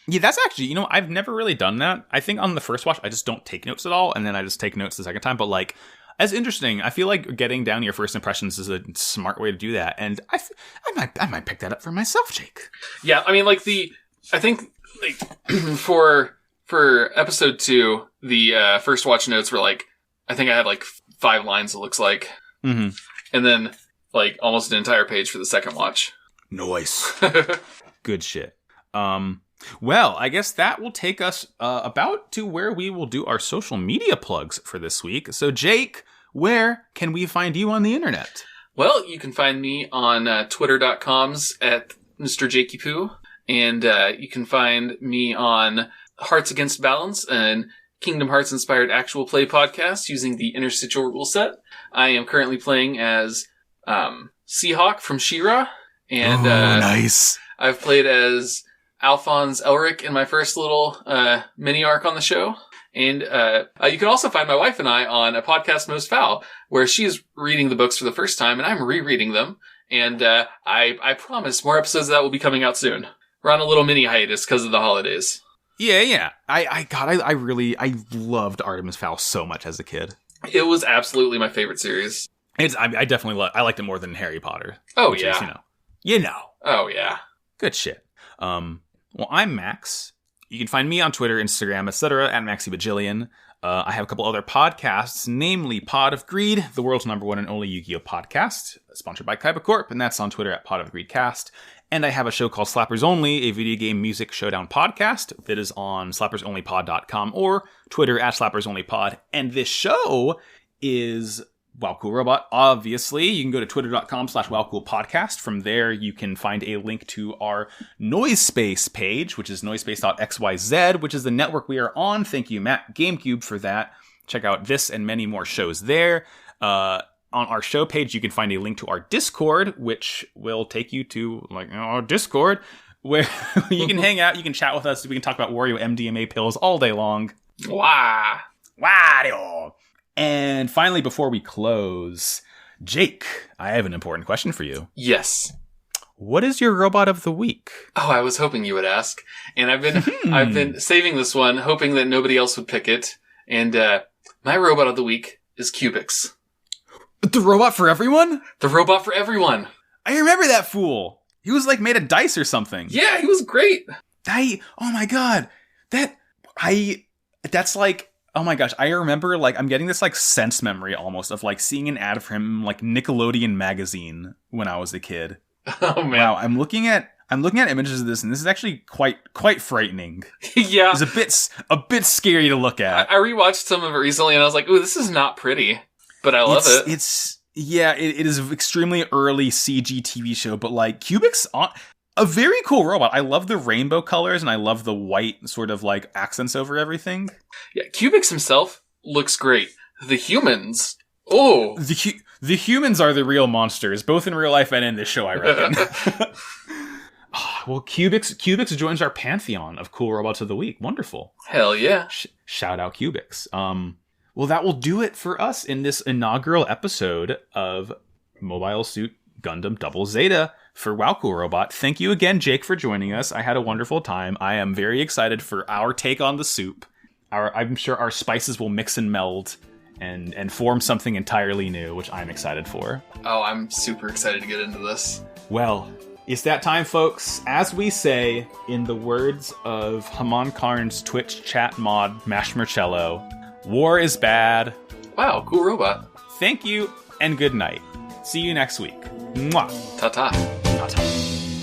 Yeah, that's actually, I've never really done that. I think on the first watch, I just don't take notes at all, and then I just take notes the second time. But as interesting, I feel getting down your first impressions is a smart way to do that, and I might pick that up for myself, Jake.
Yeah, I mean, I think for episode 2, the first watch notes were I think I had 5 lines. It looks like, and then almost an entire page for the second watch.
Nice, good shit. Well, I guess that will take us about to where we will do our social media plugs for this week. So, Jake, where can we find you on the internet?
Well, you can find me on twitter.coms at Mr. Jakey Poo, and you can find me on Hearts Against Balance, and Kingdom Hearts inspired actual play podcast using the interstitial rule set. I am currently playing as Seahawk from She-Ra, and
nice.
I've played as Alphonse Elric in my first little mini arc on the show. And you can also find my wife and I on a podcast, Most Foul, where she's reading the books for the first time and I'm rereading them. And I promise more episodes of that will be coming out soon. We're on a little mini hiatus because of the holidays.
Yeah. I loved Artemis Fowl so much as a kid.
It was absolutely my favorite series.
I definitely I liked it more than Harry Potter.
Oh, yeah.
Is,
Oh, yeah.
Good shit. Well, I'm Max. You can find me on Twitter, Instagram, etc. at MaxyBajillion. I have a couple other podcasts, namely Pod of Greed, the world's #1 and only Yu-Gi-Oh! Podcast, sponsored by Kaiba Corp, and that's on Twitter at Pod of Greed Cast. And I have a show called Slappers Only, a video game music showdown podcast that is on slappersonlypod.com or Twitter at slappersonlypod. And this show is Wow Cool Robot, obviously. You can go to twitter.com/WowCoolPodcast. From there, you can find a link to our Noise Space page, which is noisepace.xyz, which is the network we are on. Thank you, Matt GameCube, for that. Check out this and many more shows there. On our show page, you can find a link to our Discord, which will take you to our Discord, where you can hang out, you can chat with us, we can talk about Wario MDMA pills all day long.
Wow.
Wario. And finally, before we close, Jake, I have an important question for you.
Yes.
What is your robot of the week?
Oh, I was hoping you would ask. And I've been saving this one, hoping that nobody else would pick it. And my robot of the week is Cubix.
The robot for everyone?
The robot for everyone.
I remember that fool. He was made of dice or something.
Yeah, he was great.
Oh my god. That's like, oh my gosh, I remember, like, I'm getting this, like, sense memory almost of, like, seeing an ad for him, like, Nickelodeon magazine when I was a kid.
Oh, man.
Wow, I'm looking at images of this, and this is actually quite frightening.
Yeah.
It's a bit scary to look at.
I rewatched some of it recently, and I was like, ooh, this is not pretty, but I love it.
It is an extremely early CG TV show, but, like, Kubik's a very cool robot. I love the rainbow colors, and I love the white sort of, like, accents over everything.
Yeah, Kubix himself looks great. The humans, oh.
The humans are the real monsters, both in real life and in this show, I reckon. Well, Kubix joins our pantheon of cool robots of the week. Wonderful.
Hell yeah.
Shout out Kubix. Well, that will do it for us in this inaugural episode of Mobile Suit Gundam Double Zeta for Wow Cool Robot. Thank you again, Jake, for joining us. I had a wonderful time. I am very excited for our take on the soup. I'm sure our spices will mix and meld and form something entirely new, which I'm excited for.
Oh, I'm super excited to get into this.
Well, it's that time, folks. As we say, in the words of Haman Karn's Twitch chat mod, Mashmercello, war is bad.
Wow, cool robot.
Thank you, and good night. See you next week. Mwah.
Ta-ta.
Ta-ta.